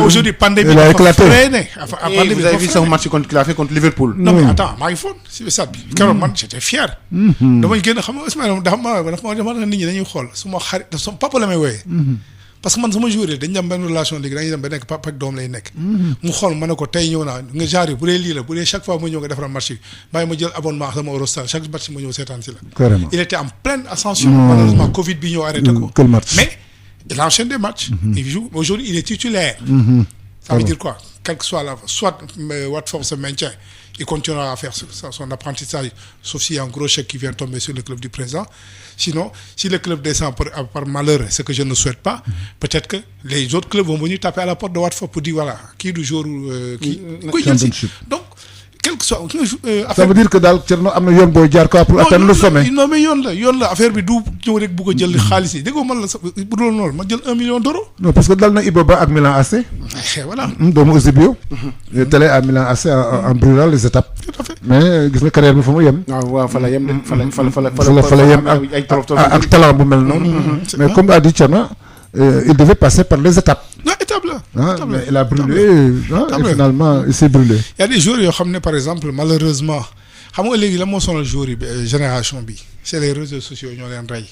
Aujourd'hui pandémie il a éclaté. Vous avez vu son match qu'il a fait contre Liverpool. non mais attends maa ngi foon si stade bi. keroog man j'étais fier. damay génn xam nga Ismaïla dafa nit ñi dañuy xool suma xarit sama papa la may wooyee. parce que man sama joueur yi dañu dem benn relation léegi dañuy dem ba nekk papa ak doom lay nekk. mu xool ma ne ko tey ñëw naa nga genre bu dee lii la bu dee chaque fois ma ñëw nga defaral match bi bàyyi ma jël abonnement sama Eurostar chaque match ma ñëw seetaan si la. carrément il était en pleine ascension. malheureusement Covid bi ñëw arrêté ko. quel match. mais il enchaîne des matchs. il joue aujourd'hui il est titulaire. Ça veut dire quoi? Quel que soit soit Watford se maintient, il continuera à faire son apprentissage, sauf s'il y a un gros chèque qui vient tomber sur le club du président. Sinon, si le club descend par malheur, ce que je ne souhaite pas, peut-être que les autres clubs vont venir taper à la porte de Watford pour dire voilà, qui du jour Championship. Donc, quel que soit ça veut dire que daal Thierno am na yoon booy jaar quoi pour atteindre le sommet. non mais yoon la affaire bi du ñëw rek bugg a jël xaalis yi déggoo man la bu doon loolu ma jël 1 million d'euros. non parce que dal na Iba Ba ak Milan AC. voilà. doomu Eusebio. télé à Milan AC en brûlant les étapes. tout à fait. mais gis nga carrière bi fa mu yem. waaw fa la yem de fa la yem ak talent bu mel noonu. mais comme a dit Thierno il devait passer par les étapes. non étape la. mais il a brûlé et finalement il s'est brûlé. y a des joueurs yoo xam ne par exemple malheureusement xam nga léegi la moo sonal joueurs yi génération bi c'est les réseaux sociaux ñoo leen rey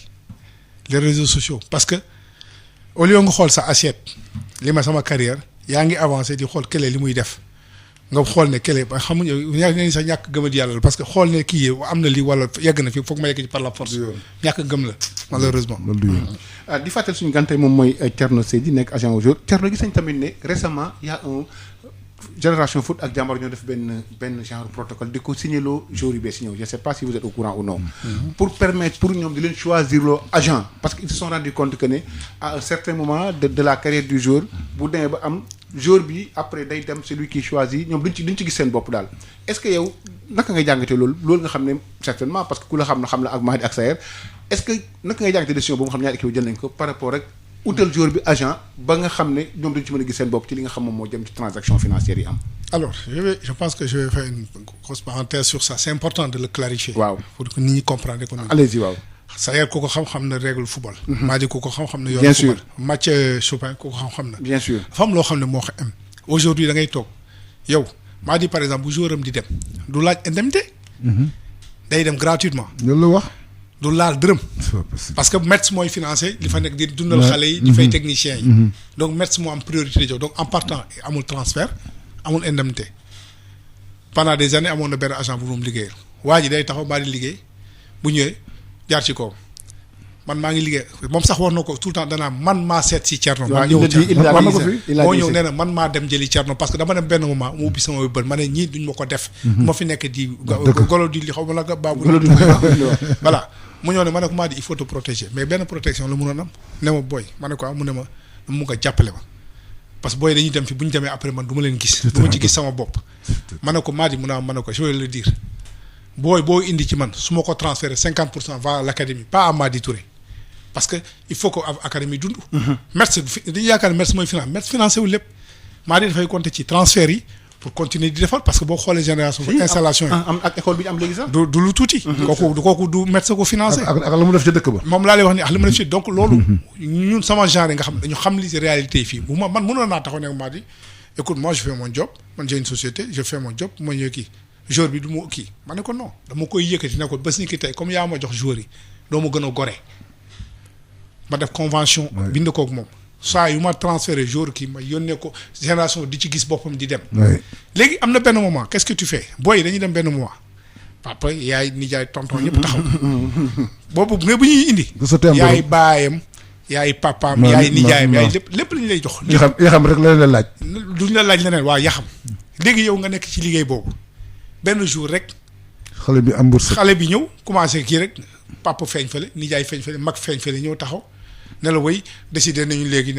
les réseaux sociaux parce que au lieu nga xool sa assiette li ma sama carrière yaa ngi avancé di xool kële li muy def nga xool ne kële ba xamuñu ñaari sax ñàkk gëm a di yàlla parce que xool ne kii am na lii wala yegg na fi foog ma yegg ci par la force. ñàkk gëm la malheureusement. di fàttali suñu gante moom mooy Thierno Seydi nekk agent au jour Thierno gis nañ tamit ne récemment y a un Génération Foot ak Jàmbaar ñoo def benn genre protocole di ko signéloo joueurs yu bees yi ñëw je sais pas si vous êtes au courant ou non. pour permettre pour ñoom di leen choisir loo agent parce que ils se sont rendu compte que ne à un certain moment de la carrière du joueur bu demee ba am joueur bi après day dem celui qui choisit ñoom duñ ci gis seen bopp daal est-ce que yow naka ngay jàngatee loolu nga xam ne certainement parce que ku la xam la ak Mahdi ak Sayer est-ce que naka ngay jàngatee décision boobu nga xam ne ñaari équipe jël nañ ko par rapport rek utal joueur bi agent ba nga xam ne ñoom dañu ci mën a gis seen bopp ci li nga xam moom moo jëm ci transaction financière yi am. alors je pense que je vais faire une grosse parenthèse sur ça c'est important de le clarifier. waaw pour que nit ñi comprendre ko. allez-y waaw. Sayer ku ko xam na règle football. Mahdi ku ko xam na yoon. bien sûr football Mathieu Chopin ku ko xam na. bien sûr dafa am loo xam ne moo xam aujourd'hui da ngay toog yow Mahdi par exemple bu joueur am di dem du laaj indemnité. day dem gratuitement. loolu la wax. du laal dërëm. parce que Metz mooy financé li fa nekk di dundal xale yi. di fay techniciens yi. donc Metz moo am priorité di jox donc en partant amul transfert amul indemnité pendant des années amoon na benn agent bu moom liggéeyal waa ji day taxaw maa di liggéey bu ñëwee jaar ci kawam man maa ngi liggéey moom sax war na ko tout le temps danaa man maa seet si Thierno. maa ñëw moo ñëw nee na man maa dem jëli Thierno parce que dama dem benn moment mu ubbi sama bët ma ne ñii duñ ma ko def. ma fi nekk di golo di li xaw ma la nga baabu. voilà mu ñëw ne ma ne ko maa di il faut te protéger mais benn protection la mënoon am ne ma booy ma ne ko mu ne ma mu nga jàppale ma parce que booy dañuy dem fi bu ñu demee après man du ma leen gis. du ma ci gis sama bopp. ma ne ko maa di mun a ma ne ko je vais le dire booy boo indi ci man su ma ko transféré 50% va à l'académie pas à Madi Touré. parce que il faut que académie dund. Metz dañuy yaakaar ne Metz mooy finance Metz financé wu lépp maa di dafay compter ci transfert yi pour continuer di defal parce que boo xoolee génération. installation yi am ak école bi ñu am léegi sax. du lu tuuti. kooku du Metz ko financé. ak la mu def ci dëkk ba. moom laa lay wax ni ak la mu def ci donc loolu. ñun sama genre yi nga xam dañu xam li ci réalité yi fii bu man mënoon naa taxaw ne maa di écoute moi je fais mon job man j'ai une société je fais mon job ma ñëw kii joueur bi du ma kii ma ne ko non dama koy yëkkati ne ko bés ni ki tey comme yaa ma jox joueur yi doo ma gën a gore. ma def convention. bind koog moom saa yu ma transféré jour kii ma yónnee ko génération di ci gis boppam di dem. léegi am na benn moment qu'est-ce que tu fais booy dañuy dem benn moment papa yaay nijaay tonton ñëpp taxaw boobu mais bu ñuy indi. yaay baayam yaay papaam yaay nijaayam yaay lépp la ñu lay jox. yaxam rek la laaj. duñ la laaj leneen waaw yaxam léegi yow nga nekk ci liggéey boobu benn jour rek. xale bi am bourse. xale bi ñëw commencé kii rek papa feeñ fële nijaay feeñ fële mag feeñ fële ñëw taxaw. ne la way décidé nañu léegi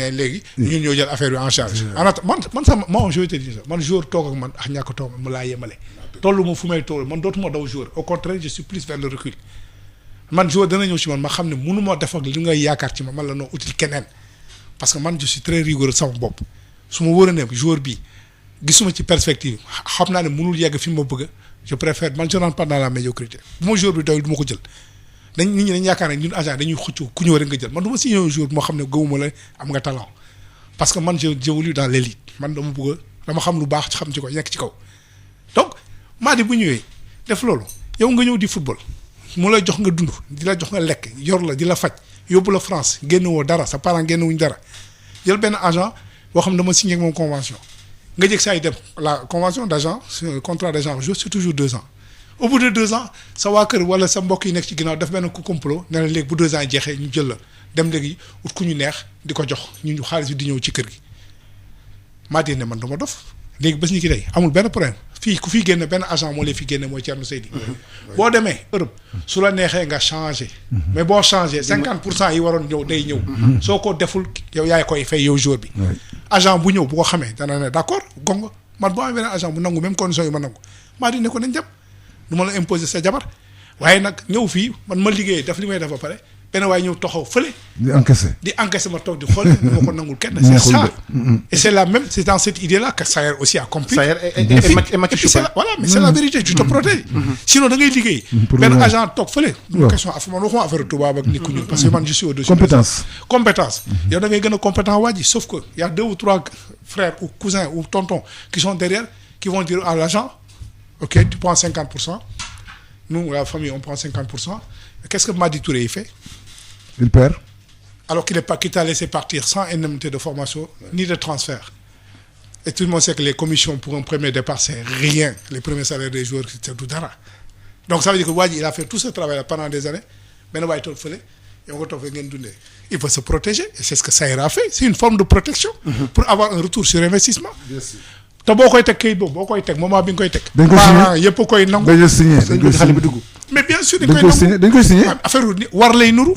ñun ñoo jël affaire bi en charge. man sama je vais te dire ça man joueur toog ak man ak ñàkk toog mu laa yemale. tollu ma fu may toll man dootuma daw joueur au contraire je suis plus vers le recul man joueur dana ñëw ci man ma xam ne mënu ma def ak li ngay yaakaar ci man la noo util keneen parce que man je suis très rigoureux sama bopp su ma wóor a ne joueur bi gisuma ci perspective xam naa ne mënul yegg fi ma bëgg je préfère man je rentre pas dans la médiocrité bu ma joueur bi doy du ma ko jël. nit ñi dañu yaakaar ne ñun agent dañuy xëcc ku ñëw rek nga jël man du ma signé un jour moo xam ne gëwuma la am nga talent parce que man j'évolue dans l'élite man dama xam lu baax xam ci ko nekk ci kaw donc Madi bu ñëwee def loolu yow nga ñëw di football mu lay jox nga dund di la jox nga lekk yor la di la faj yóbbu la France génn woo dara sa parent génn wuñ dara jël benn agent boo xam ne dama signé ak moom convention nga jëg saa yi dem la convention d'agent contrat d'agent c'est toujours 2 ans au bout de 2 ans sa waa kër wala sa mbokk yi nekk ci ginnaaw def benn complot ne la léegi bu 2 ans yi jeexee ñu jël la dem léegi ut ku ñu neex di ko jox ñu xaalis bi di ñëw ci kër gi maa di ne man du ma dof léegi bés ni ki tey amul benn problème fii ku fi génne benn agent moo lay fi génne mooy Thierno Seydi boo demee Europe su la neexee nga changé mais boo changé 50% yi waroon ñëw day ñëw soo ko deful yow yaay koy fay yow jour bi agent bu ñëw bu ko xamee dana ne d'accord gongo man boo amee beneen agent bu nangu même condition yi ma nangu maa di ne ko nañ dem du ma la imposer sa jabar waaye nag ñëw fii man ma liggéey def li may def ba pare benn waaye ñëw taxaw fële di encaisser ma toog di xool du ma ko nangul kenn c'est ça et c'est la même c'est dans cette idée là que Sayer aussi a compris voilà mais c'est la vérité tu te protèges sinon da ngay liggéey benn agent toog fële du ma question affaire man waxuma affaire tubaab ak nit ku ñuul parce que man je suis au-dessus compétence yow da ngay gën a compétent waa ji sauf que y a 2 ou 3 frères ou cousins ou tontons qui sont derrière qui vont dire à l'agent ok tu prends 50%. Nous, la famille, on prend 50%. Qu'est-ce que Madi Touré il fait? Il perd. Alors qu'il t'a laissé partir sans indemnité de formation ni de transfert. Et tout le monde sait que les commissions pour un premier départ, c'est rien. Les premiers salaires des joueurs, c'est tout d'ara. Donc ça veut dire que Wadi, il a fait tout ce travail pendant des années. Maintenant, il faut se protéger. Et c'est ce que Sayer a fait. C'est une forme de protection pour avoir un retour sur investissement. Bien sûr. te boo koy teg kayit boobu boo koy teg moment bi nga koy teg. dañ ko signé yëpp koy nangu. dañ ko signé mais bien sûr dañ koy nangu dañ koy signé. affaire war lay nuru.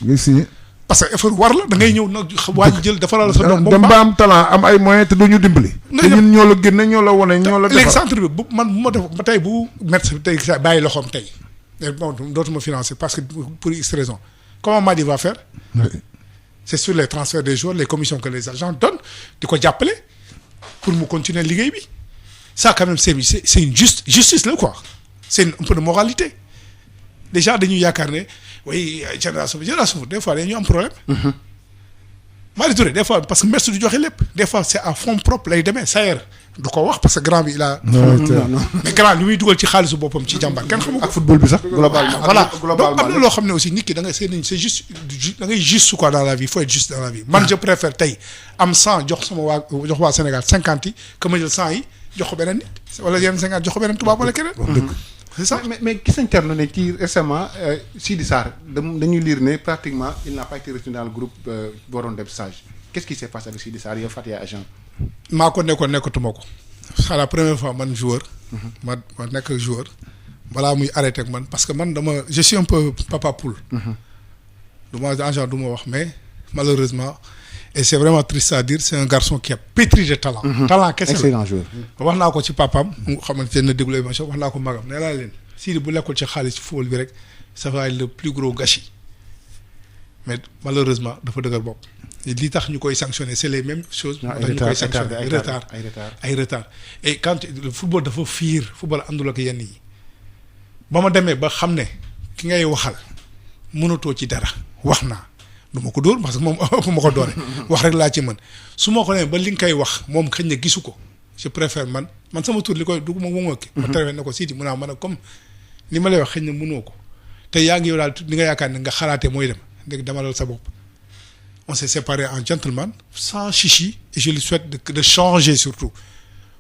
ngay signé. parce que affaire war la da ngay ñëw nag waa ji jël dafa la sa doom. dem ba am talent am ay moyens te du ñu dimbali. te ñun ñoo la génne ñoo la wane ñoo la. defar léegi centre bi bu man bu ma def ba tey bu médecin tey bàyyi loxoom tey bon dootuma financer parce que pour X raison comment Madi va faire. c'est sur les transferts des joueurs les commissions que les agents donnent di ko jàppale. pour mu continuer liggéey bi ça quand même c'est une justice là quoi c'est un peu de moralité déjà dañuy yaakaar ne oui génération des fois dañu am problème. Madi Touré des fois parce que merci du joxe lépp des fois c'est à fond propre lay demee Sayer du ko wax parce que grand bi il a. non mais grand li muy dugal ci xaalisu boppam ci jàmbaar kenn xamu ko. ak football bi sax globalement. voilà donc am na loo xam ne aussi nit ki da nga c'est juste da ngay juste quoi dans la vie il faut être juste dans la vie. man je préfère tey am 100 jox sama waa Sénégal 50 yi que ma jël 100 yi jox ko beneen nit wala yenn 50 jox ko beneen tubaab wala keneen. c'est ça mais gis nañ Thierno ne ci récemment Sidi Sarr dañuy lire ne pratiquement il n'a pas été retenu dans le groupe waroon dem stage qu'est-ce qui s'est passé avec Sidi Sarr yow Fatia agent. maa ko nekkatuma ko c'est la première fois man joueur. ma nekk joueur balaa muy arrêté ak man parce que man je suis un peu papa poule. du ma agent du ma wax mais malheureusement et c'est vraiment triste à dire c'est un garçon qui a pétri de talent. talent kese la excellent joueur. wax naa ko ci papaam mu xamante ne déglu émission wax naa ko magam nee naa leen Sidi bu lekkul ci xaalis ci football bi rek ça va être le plus gros gâchis mais malheureusement dafa dëgër bopp. li tax ñu koy sanctionner c'est les mêmes choses. ñu koy sanctionner ay retard et quand le football dafa fiir football àndul ak yenn yi ba ma demee ba xam ne ki ngay waxal mënatoo ci dara wax naa du ma ko dóor parce que moom ma ko doore wax rek laa ci mën su ma ko nee ba li nga koy wax moom xëy na gisu ko je préfère man sama tur li koy dugg ma moom ak ma tere ne ko Sidi mun naa mën a comme li ma lay wax xëy na mënoo ko te yaa ngi yow daal li nga yaakaar ne nga xalaatee mooy dem léegi demalal sa bopp. On s'est séparés en gentleman, sans chichi, et je lui souhaite de changer surtout.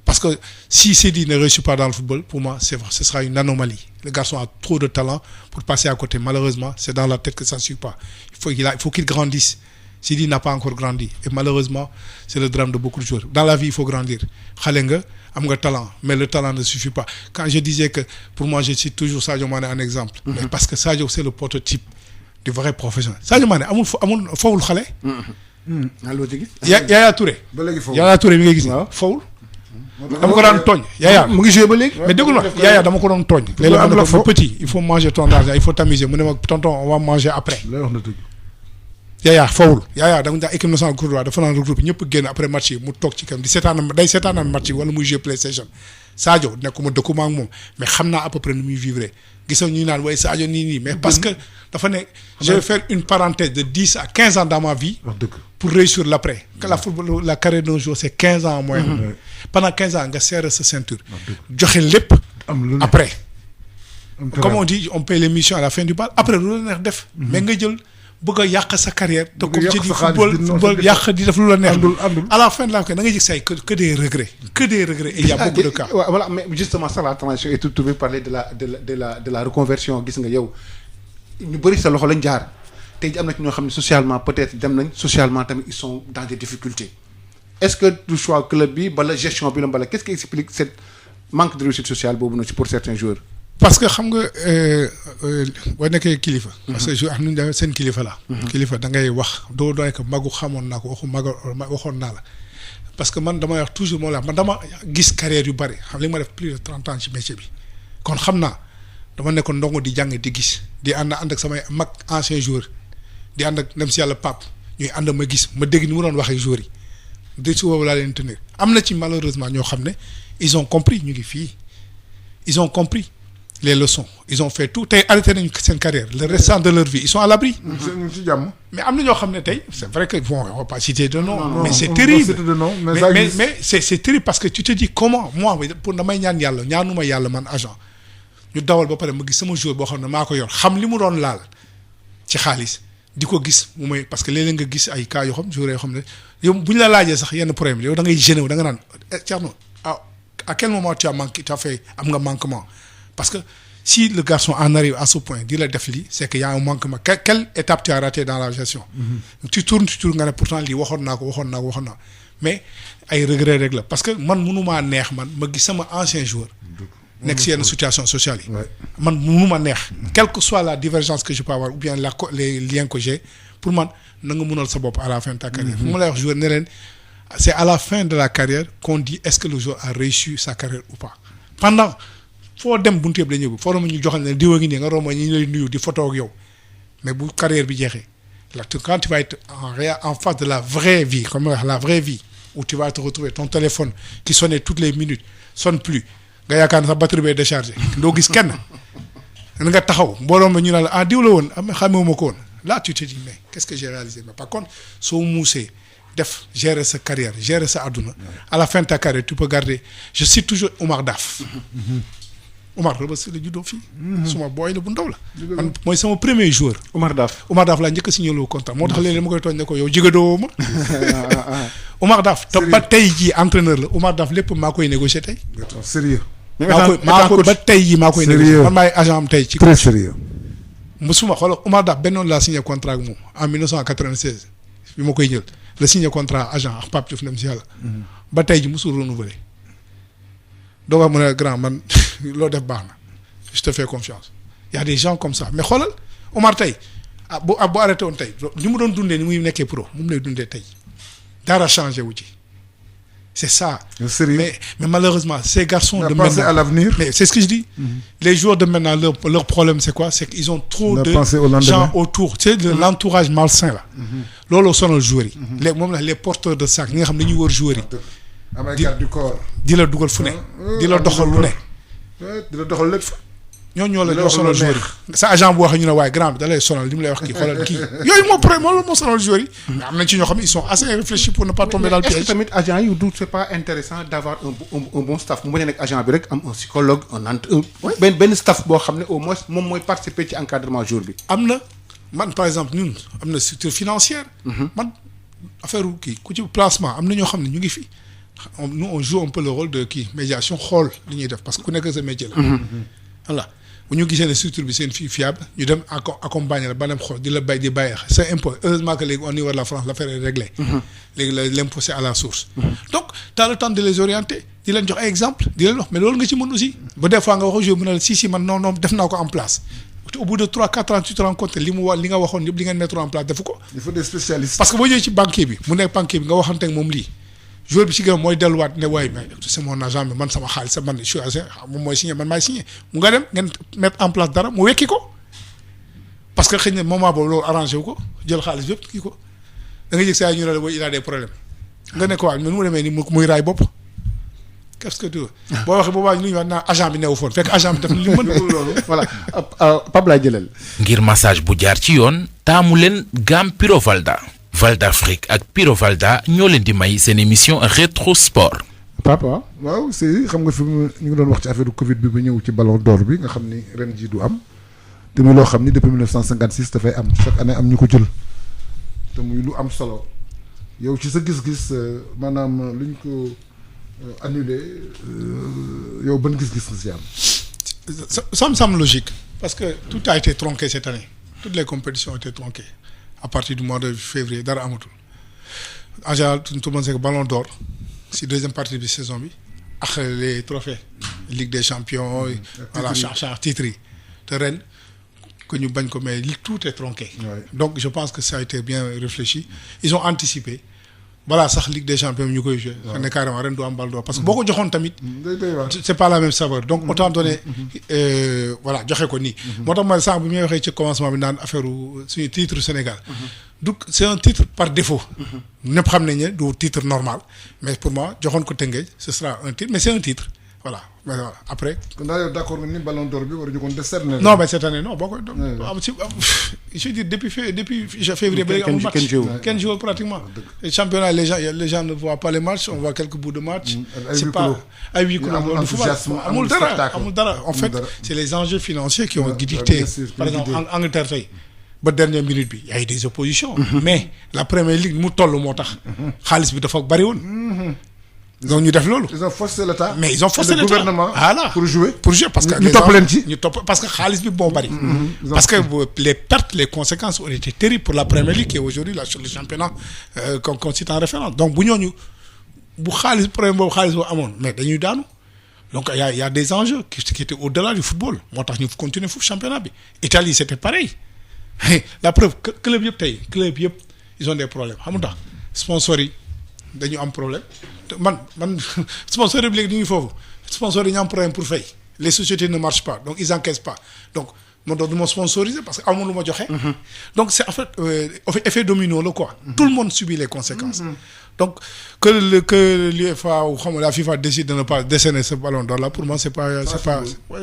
Parce que si Sidi ne réussit pas dans le football, pour moi, ce sera une anomalie. Le garçon a trop de talent pour passer à côté. Malheureusement, c'est dans la tête que ça ne suit pas. Il faut qu'il grandisse. Sidi n'a pas encore grandi. Et malheureusement, c'est le drame de beaucoup de joueurs. Dans la vie, il faut grandir. Khalenga, am talent, mais le talent ne suffit pas. Quand je disais que, pour moi, je cite toujours Sadio Mané en exemple. Mais parce que Sadio, c'est le prototype du vrai professionnel Sadio Mané amul fawul xale. allo jigi. Yaya Touré. ba léegi fawul Yaya Touré bi ngay gis nii fawul. dama ko daan tooñ. Yaya mu ngi joué ba léegi. mais déggul ma Yaya dama ko doon tooñ. léegi am na ko petit il faut manger ton argent il faut t'amuser mu ne ma tonton on va manger après. lay wax na dëgg. Yaya fawul Yaya da nga daan équipe nationale Côte d'Ivoire dafa naan regroupe ñëpp génn après match yi mu toog ci kam di seetaanam match yi wala muy jouer PlayStation Sadio nekkuma dëkkuma ak moom mais xam naa à peu près nu muy vivre gisoo ñu naan waaye Sadio nii mais parce que dafa ne je vais faire une parenthèse de 10 à 15 ans dans ma vie pour réussir l'après que la carrière d'un joueur c'est 15 ans en moyenne pendant 15 ans nga serrer sa ceinture joxe lépp après comme on dit on paye les missions à la fin du bal après lu la neex def mais nga jël bëgg a yàq sa carrière te comme je dis football yàq di def lu la neex à la fin de la da ngay gis say que des regrets et il y a beaucoup de cas voilà mais justement ça la transition et tu veux parler de la reconversion gis nga yow ñu bëri sa loxo lañ jaar tey ji am na ci ñoo xam ne socialement peut-être dem nañ socialement tamit ils sont dans des difficultés est-ce que du choix club bi bala gestion bi la bala qu'est-ce qui explique cette manque de réussite sociale boobu noonu pour certains joueurs. parce que xam nga boo nekkee kilifa. parce que joueur am nañu seen kilifa la. kilifa da ngay wax doo doy ko magu xamoon naa ko waxoon naa la parce que man damay wax toujours moo la man dama gis carrière yu bari xam li ma def plus de 30 ans ci métier bi kon xam naa dama nekkoon ndongo di jàng di gis di ànd ak samay mag ancien joueur di ànd ak dem si yàlla Pape ñuy ànd ma gis ma dégg ni mu doon waxee joueurs yi de si boobu laa leen tenir am na ci malheureusement ñoo xam ne ils ont compris ñu ngi fii ils ont compris les leçons ils ont fait tout tey arrêté nañu seen carrière le restant de leur vie ils sont à l'abri. ñu ngi ci jàmm. mais am na ñoo xam ne tey c'est vrai que bon on va pas citer de nom. mais c'est terrible mais c'est terrible parce que tu te dis comment moi pour damay ñaan yàlla ñaanuma yàlla man agent ñu dawal ba pare ma gis sama joueur boo xam ne maa ko yor xam li mu doon laal ci xaalis di ko gis mu may parce que léeg-léeg nga gis ay cas yoo xam joueurs yoo xam ne yow bu ñu la laajee sax yenn problème yow da ngay gêné wu da nga naan Thierno à quel moment tu as manqué tu as fait am nga manquement parce que si le garçon en arrive à ce point di la def lii c'est que y a un manquement quelle étape tu as raté dans la gestion. tu tournes nga ne pourtant lii waxoon naa ko mais ay regret rek la parce que man mënumaa neex man ma gis sama ancien joueur. nekk si yenn situation sociale yi. man mënuma neex. quelle que soit la divergence que je peux avoir ou bien les liens que j'ai pour man na nga mënal sa bopp à la fin de ta carrière. fu mu lay wax joueur ne leen c'est à la fin de la carrière qu'on dit est-ce que le joueur a réussi sa carrière ou pas pendant foo dem buntu yëpp dañuy yóbbu foo romb ñu joxal ne diwa ngi nii nga romb ñu lay nuyu di photo ak yow mais bu carrière bi jeexee là quand tu vas être en face de la vraie vie comme la vraie vie où tu vas te retrouver ton téléphone qui sonnait toutes les minutes sonne plus nga yaakaar ne sa batterie bay déchargé doo gis kenn nga taxaw mbooloo ma ñu ne la diw la woon xamewuma ko woon là tu te dis mais qu'est-ce que j'ai réalisé mais par contre soo muusee def gérer sa carrière gérer sa àdduna à la fin de ta carrière tu peux garder je cite toujours Omar Daf. Omar la ba si la juddoo fii. suma booy la bu ndaw la. man mooy sama premier joueur. Omar Daf laa njëkk a signé loo contrat moo tax léeg-léeg ma koy tooñ ne ko yow jigadoo ma. Omar Daf te ba tey jii entraîneur la Omar Daf lépp maa koy négocier tey. sérieux. maa ko ba tey jii maa koy négocier man maay agent am tey ci. très sérieux. musuma xoolal Omar Daf benn yoon laa signé contrat ak moom en 1996 bi ma koy jël la signé contrat agent ak Pape Diouf dem si yàlla. ba tey jii musul renouveler. doo ko mën a grand man loo def baax na je te fais confiance y a des gens comme ça mais xoolal Omar tey bu arrêté woon tey ni mu doon dundee ni muy nekkee pro moom lay dundee tey dara changé wu ci c'est ça. mais malheureusement ces garçons de maintenant à l'avenir. mais c'est ce que je dis. Les joueurs de maintenant leur problème c'est quoi c'est qu'ils ont trop de gens autour tu sais l'entourage malsain là. looloo sonal joueurs yi. moom la les porteurs de sac ñi nga xam ne dañuy wër joueurs yi. du corps. di la dugal fu ne. di la doxal lu ne. di la doxal lépp. ñoo sonal joueur yi. sa agent bu waxee ñu ne waaye grand bi da lay sonal li mu lay wax kii xoolal kii yooyu moo sonal joueur yi. mais am na ci ñoo xam ne ils sont assez réfléchis pour ne pas tomber dans le piège. est-ce que tamit agent yi du c'est pas intéressant d'avoir un bon staff mu bañ a nekk agent bi rek am un psychologue benn staff boo xam ne au moins moom mooy participer ci encadrement joueur bi. am na man par exemple ñun am na structure financière. man affaire kii ku ci placement am na ñoo xam ne ñu ngi fi. nous on joue un peu le rôle de médiation xool li ñuy def parce que ku nekk sa métier la. voilà bu ñu gisee ne structure bi seen fii fiable ñu dem accompagner la ba dem xool di la bay di bàyyi c'est impôt heureusement que léegi au niveau de la France l'affaire est réglée. léegi l'impôt c'est à la source. donc t'as le temps de les orienter di leen jox ay exemple di leen wax mais loolu nga ci mën aussi. ba des fois nga wax joué mu ne la si man non def naa ko en place. au bout de 3-4 ans tu te rends compte li nga waxoon yëpp li ngeen mettre en place defu ko. il faut des spécialistes. parce que boo ñëwee ci banquier bi mu nekk banquier bi nga waxante ak moom lii. joueur bi ci gën mooy delluwaat ne waaye mais c'est mon agent mais man sama xaalis sa man je suis agent moom mooy signé man maay signé mu nga dem ngeen mettre en place dara mu wekki ko parce que xëy na moment boobu loolu arrangé wu ko jël xaalis yëpp kii ko da nga yëg saa ñu ne la booy il a des problèmes nga ne ko waaye nu mu demee ni muy raay bopp qu'est-ce que tu veux. boo waxee boobaa ñu wax naa agent bi newu foon fekk agent bi daf li mën loolu. voilà Pape laay jëlal. ngir massage bu jaar ci yoon taamu leen gamme Piro Valda. Valda Afrique ak Piro Valda ñoo leen di may seen émission rétro sport. Papa waaw c'est xam nga fi ñu ngi doon wax ci affaire Covid bi ba ñëw ci ballon d'or bi nga xam ni ren jii du am te muy loo xam ni depuis 1956 dafay am chaque année am ñu ko jël te muy lu am solo yow ci sa gis-gis maanaam lu ñu ko annulé yow ban gis-gis nga si am. ça me semble logique parce que tout a été tronqué cette année toutes les compétitions ont été tronquées. À partir du mois de février dara amatul en général tout le monde sait que Ballon d'Or si deuxième partie bi saison bi ak les trophées Ligue des champions voilà chaque titre yi te ren que ñu bañ ko mais tout est tronqué. Donc je pense que ça a été bien réfléchi ils ont anticipé voilà sax Ligue des champions ñu koy joué. ne carrément ren du am Ballon d'Or parce que boo ko joxoon tamit. c'est pas la même saveur donc autant donner voilà joxe ko nii. moo tax ma sànq bi muy waxee ci commencement bi naan affaire suñu titre Sénégal. donc c'est un titre par défaut. ñëpp xam nañ ne du titre normal mais pour moi joxoon ko Teungueth ce sera un titre mais c'est un titre voilà mais voilà après. kon daal yow d'accord nga ni Ballon d'Or bi waruñu ko décerner. non mais cette année non boo koy. am ci je veux dire depuis février ba léegi amul match kenn joué pratiquement. les championnats les gens ne voient pas les matchs on voit quelques bouts de match. c'est pas ay huis clos loolu football amul dara en fait c'est les enjeux financiers qui ont dicté par exemple Angleterre tey. ba dernière minute bi y a eu des oppositions. mais la première ligue mu toll moo tax. xaalis bi dafa bari woon. donc ñu def loolu. ils ont forcé l'État. mais ils ont forcé l'État le gouvernement. voilà pour jouer parce que ñu topp leen ci ñu topp parce que xaalis bi moo bari. parce que les pertes les conséquences ont été terribles pour la première ligue qui est aujourd'hui là sur le championnat qu'on cite en référence donc bu ñooñu bu xaalis problème boobu xaalis boobu amoon mais dañuy daanu. donc il y a des enjeux qui étaient au-delà du football moo tax ñu continuer foofu championnat bi Italie c'était pareil. la preuve club yëpp ils ont des problèmes xam nga sponsors yi dañu am problème man sponsors yi léegi ñu ngi foofu sponsors yi ñu am problème pour fay les sociétés ne marchent pas donc ils encaissent pas donc man doon du ma sponsoriser parce que amul lu ma joxe. donc c'est en fait effet domino la quoi. Tout le monde subit les conséquences. Donc que l'UEFA ou la FIFA décide de ne pas décerner ce Ballon d'Or là pour moi c'est pas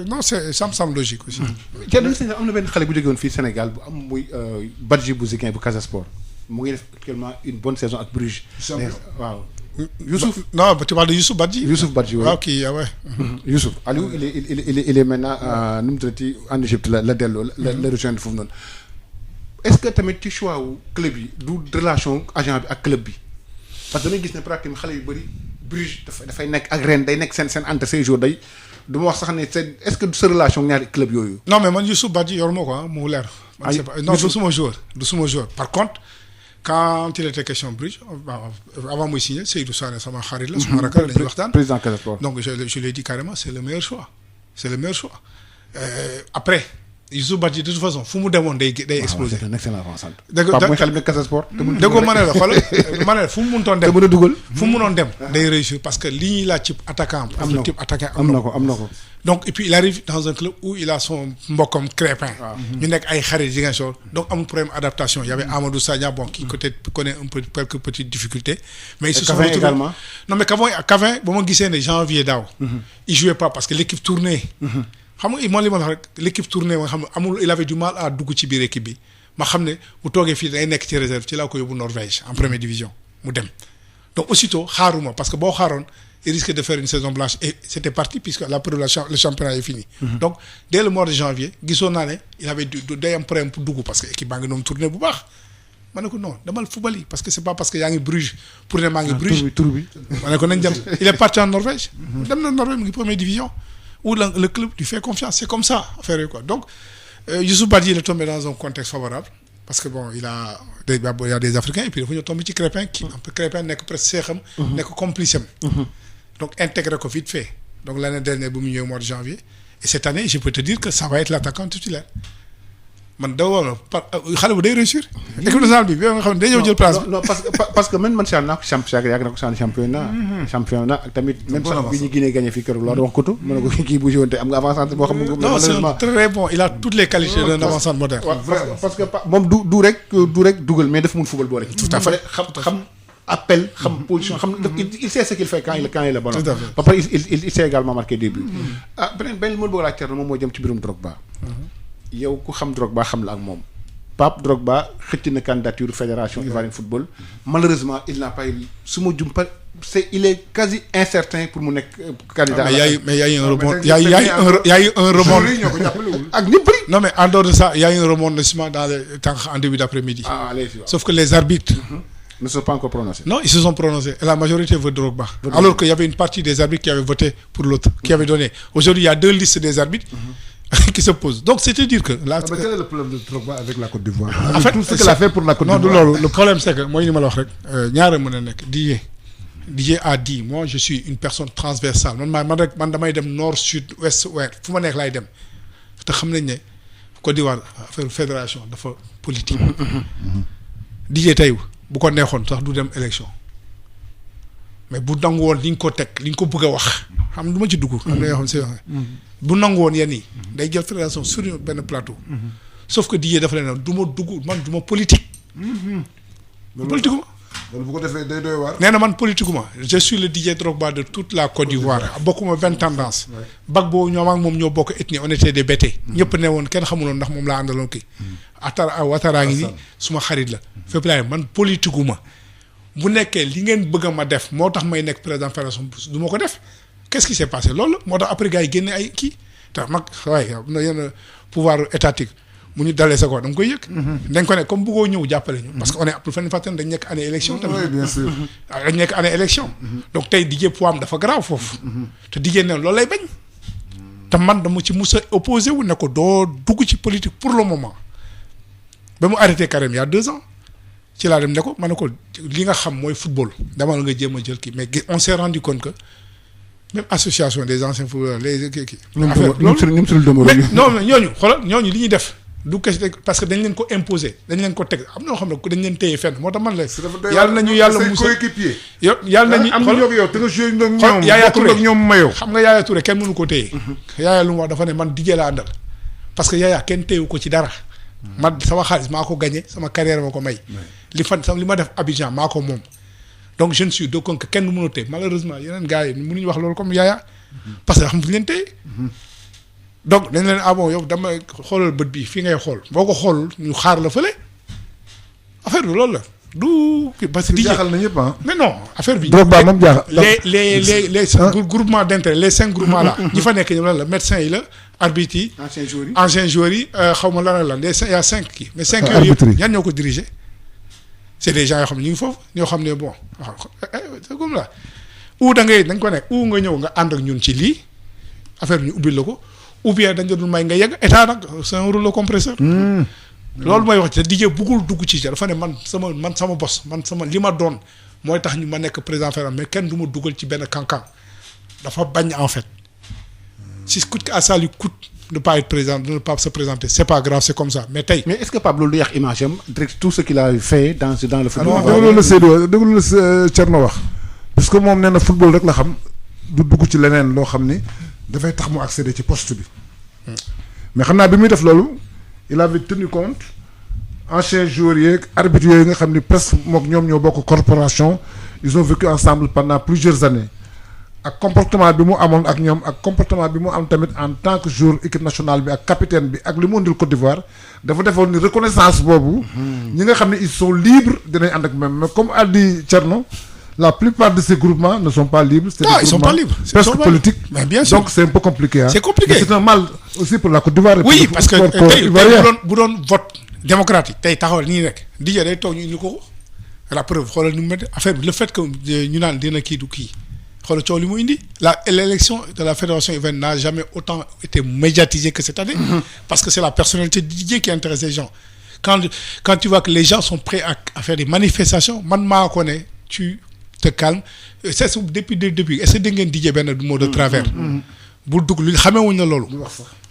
non ça me semble logique aussi. Thierno gis nañu am na benn xale bu jóge woon fii Sénégal bu am muy Badji bu Ziguinchor bu Casa Sport mu ngi def actuellement une bonne saison ak Bruges. waaw. Youssouf non tu parles de Youssouf Badji. Youssouf Badji oui. waaw kii ouais. Youssouf Aliou il est maintenant nu mu tuddati en Égypte la delloo la rejoindre foofu noonu est-ce que tamit ci choix wu club yi du relation agent bi ak club bi. parce que dañuy gis ne pratiquement xale yu bëri Bruges dafay nekk ak Rennes day nekk seen entre ces jours day du ma wax sax ne c'est est-ce que sa relation ñaari club yooyu. non mais man Youssouf Badji yor ma ko mu leer. man c'est pas non du suma joueur par contre quand il était question Bruges avant muy signer Seydou Sané sama xarit la. suma rakk la dañuy waxtaan. président Casa Sport. donc je l'ai dit carrément c'est le meilleur choix après. Youssouf Badji de toute façon fu mu demoon day exploser. c'est un excellent avant-centre. Pape mooy xel mi Casa Sport. déggoo ma ne la xoolal ma ne la fu mu mëntoon dem. te mën a dugal fu mu mënoon dem. day réussir parce que li ñuy laaj ci attaquant. am na ko am na ko. donc et puis il arrive dans un club où il a son mbokkam Crépin. ñu nekk ay xarit Ziguinchor donc amul problème adaptation y avait Amadou Sagna bon qui peut-être connaît un peu quelques petites difficultés. mais ils se sont retrouvés également. Non mais Cavin ba ma gisee ne janvier daaw. il jouait pas parce que l'équipe tournait. xam nga man li ma wax rek l'équipe tournée nga xam ne amul il avait du mal à dugg ci biir équipe bi ma xam ne bu toogee fii day nekk ci réserve ci laa ko yóbbu Norvège en première division mu dem donc aussitôt xaaruma parce que boo xaaroon il risque de faire une saison blanche et c'était parti puisque la preuve le championnat est fini. Donc dès le mois de janvier gisoon naa ne il avait day am problème pour dugg parce que équipe baa ngi doon tourné bu baax ma ne ko non demal football yi parce que c'est pas parce que yaa ngi Bruges pour ne maa ngi Bruges tur bi ma ne ko nañ dem il est parti en Norvège dem na Norvège mu ngi première division où le club lui fait confiance c'est comme ça affaire quoi donc Youssouf Badji il est tombé dans un contexte favorable parce que bon il y a des Africains et puis dafa ñu tombé ci Crépin qui un peu Crépin nekk presque seexam nekk complice am donc intégré ko vite fait donc l'année dernière bu mu ñëw mois de janvier et cette année je peux te dire que ça va être l'attaquant titulaire man da woon xale bu day réussir. équipe nationale bi nga xam ne day ñëw jël place bi. non parce que man seetlu naa ko yàgg na ko sànni championnat ak tamit. même sax bi ñu Guinée gagné fii keroog loolu wax ko tu mën na ko kii bu joué te am nga avant-centre boo xam ne. non c'est très bon il a toutes les qualités d'un avant-centre moderne. parce que moom du rek dugal mais dafa mun football boole. tout à fait xam appel xam position xam il sait ce qu'il fait quand il est bon. tout à fait ba pare il sait également marquer des buts. benn mën bëgg laa teer moom moo jëm ci mbirum Drogba. yow ku xam Drogba xam la ak moom Pape Drogba xëcc na candidature fédération ivoirienne football malheureusement il n'a pas eu su ma jum il est quasi incertain pour mu nekk candidat. mais y a eu un rebond y a eu un rebond ak ñëpp bëri. non mais en dehors de ça il y a eu un rebondissement en début d'après-midi. Sauf que les arbitres ne se sont pas encore prononcés. Non, ils se sont prononcés. Et la majorité veut Drogba. Alors qu'il y avait une partie des arbitres qui avaient voté pour l'autre, qui avaient donné. Aujourd'hui, il y a deux listes des arbitres. qui se pose. Donc c'est-à-dire que là. Mais quel est le problème de Drogba avec la Côte d'Ivoire? En fait tout ce qu'il a fait pour la Côte non d'Ivoire. du loolu le problème c'est que mooy li ma la wax rek ñaare mën a nekk DJ a dit moi je suis une personne transversale man damay dem nord sud ouest ouest fu ma nekk laay dem te xam nañ ne Côte d'Ivoire affaire fédération dafa politique. DJ tey bu ko neexoon sax du dem élection mais bu nangu woon li ñu ko teg li ñu ko bëgg a wax xam du ma ci dugg. xam nga yoo xam si bu nangu woon yenn yi day jël fédération sur benn plateau. sauf que DJ dafa leen du ma dugg man du ma politique. politique ma. loolu bu ko defee day doy waar. nee na man politique ma je suis le DJ Drogba de toute la Côte d'Ivoire bokkuma 20 tendances. Gbagbo ñoom ak moom ñoo bokk ethnie on était des bété. ñëpp ne woon kenn xamuloon ndax moom laa àndaloon kii. Ouattara ngi nii suma xarit la. fépp laay man politique ma bu nekkee li ngeen bëgg a ma def moo tax may nekk président fédération du ma ko def qu'est-ce qui s'est passé loolu moo tax après gars yi génne ay kii tax mag waaye am na yenn pouvoir étatique. mu ñu dalee sa ko da nga koy yëg. dañ ko ne comme bëggoo ñëw jàppale ñu. parce que on est pour fenn fàttali dañ nekk année élection tamit. oui bien sûr. dañ nekk année élection. donc tey DJ poids am dafa garaaw foofu. te DJ ne loolu lay bañ. te man dama ci mus a opposé wu ne ko doo dugg ci politique pour le moment ba mu arrêté carrément il y a 2 ans ci laa dem ne ko ma ne ko li nga xam mooy football dama la nga jéem a jël kii mais on s'est rendu compte que même association des anciens footballeurs les kii. affaire loolu mais non ñooñu xoolal ñooñu li ñuy def. du question parce que dañ leen ko imposer dañ leen ko teg am na ñoo xam ne dañ leen téye fenn moo tax man la. yàlla nañu yàlla musa coéquipier. yàlla nañu am ñoo yow te nga joué ñoom ñoom Yaya Touré ñoom mayoo. xam nga Yaya Touré kenn mënu ko téye. Yaya lu mu wax dafa ne man DJ la àndal parce que Yaya kenn téyewu ko ci dara. man sama xaalis maa ko gagné sama carrière ma ko may. li ma def Abidjan maa ko moom. donc je ne suis d'accord que kenn mënu téye malheureusement yeneen gars yi mënuñu wax loolu comme Yaya. parce que xam nga leen téye. donc dañ leen bon yow dama xoolal bët bi fii ngay xool boo ko xool ñu xaar la fële affaire bi loolu la du. parce que jaaxal na ñëpp ah. mais non affaire bi. Drogba moom jaaxal. les groupements d'intérêt les 5 groupements là. ñi fa nekk ñoom lan la médecin yi la arbitre yi. anciens joueurs yi xaw ma lan la les 5 y a 5 kii. mais 5 yooyu yëpp ñan ñoo ko diriger. c'est des gens yoo xam ne ñu ngi foofu ñoo xam ne bon c'est comme là ou da ngay dañ ko nekk ou nga ñëw nga ànd ak ñun ci lii affaire bi ñu ubbil la ko. ou bien dañ doon may nga yegg état nag c'est un rouleau compresseur. loolu mooy wax ci te DJ buggul dugg ci dafa ne man sama bos man sama li ma doon mooy tax ñu ma nekk président fédéral mais kenn du ma dugal ci benn cancan dafa bañ en fait si coûte que ça lui coûte de pas être président de ne pas se présenter c'est pas grave c'est comme ça mais tey. mais est-ce que Pape loolu du yàq image am direct tout ce qu'il a fait dans le football. déglu la Seydou déglu la Thierno wax parce que moom nee na football rek la xam du dugg ci leneen loo xam ni. dafay tax mu accéder ci poste bi mais xam naa bi muy def loolu il avait tenu compte anciens joueurs yeeg arbitres yooyu nga xam ni presque mook ñoom ñoo bokk corporation ils ont vécu ensemble pendant plusieurs années ak comportement bi mu amoon ak ñoom ak comportement bi mu am tamit en tant que joueur équipe nationale bi ak capitaine bi ak li mu indil Côte d'Ivoire dafa defoon ni reconnaissance boobu ñi nga xam ne ils sont libres dinañ ànd ak même mais comme a dit Thierno la plupart de ces groupements ne sont pas libres. C'est ils sont pas libres. Presque politiques. Mais bien sûr. Donc c'est un peu compliqué. Hein. C'est compliqué. Mais c'est un mal aussi pour la Côte d'Ivoire. Oui, parce que tey bu doon vote démocratique tey taxawal nii rek DJ day toog ñu ko la preuve xoolal ni mu mel affaire bi le fait que ñu naan dina kii du kii xoolal coow li mu indi l'élection de la fédération ivoirienne n'a jamais autant été médiatisée que cette année. Parce que c'est la personnalité de DJ qui intéresse les gens. Quand tu vois que les gens sont prêts à faire des manifestations man maa ko ne te calme c'est depuis le début est-ce que da ngeen DJ benn mot de travers. bul dugg lu xamewuñ na loolu.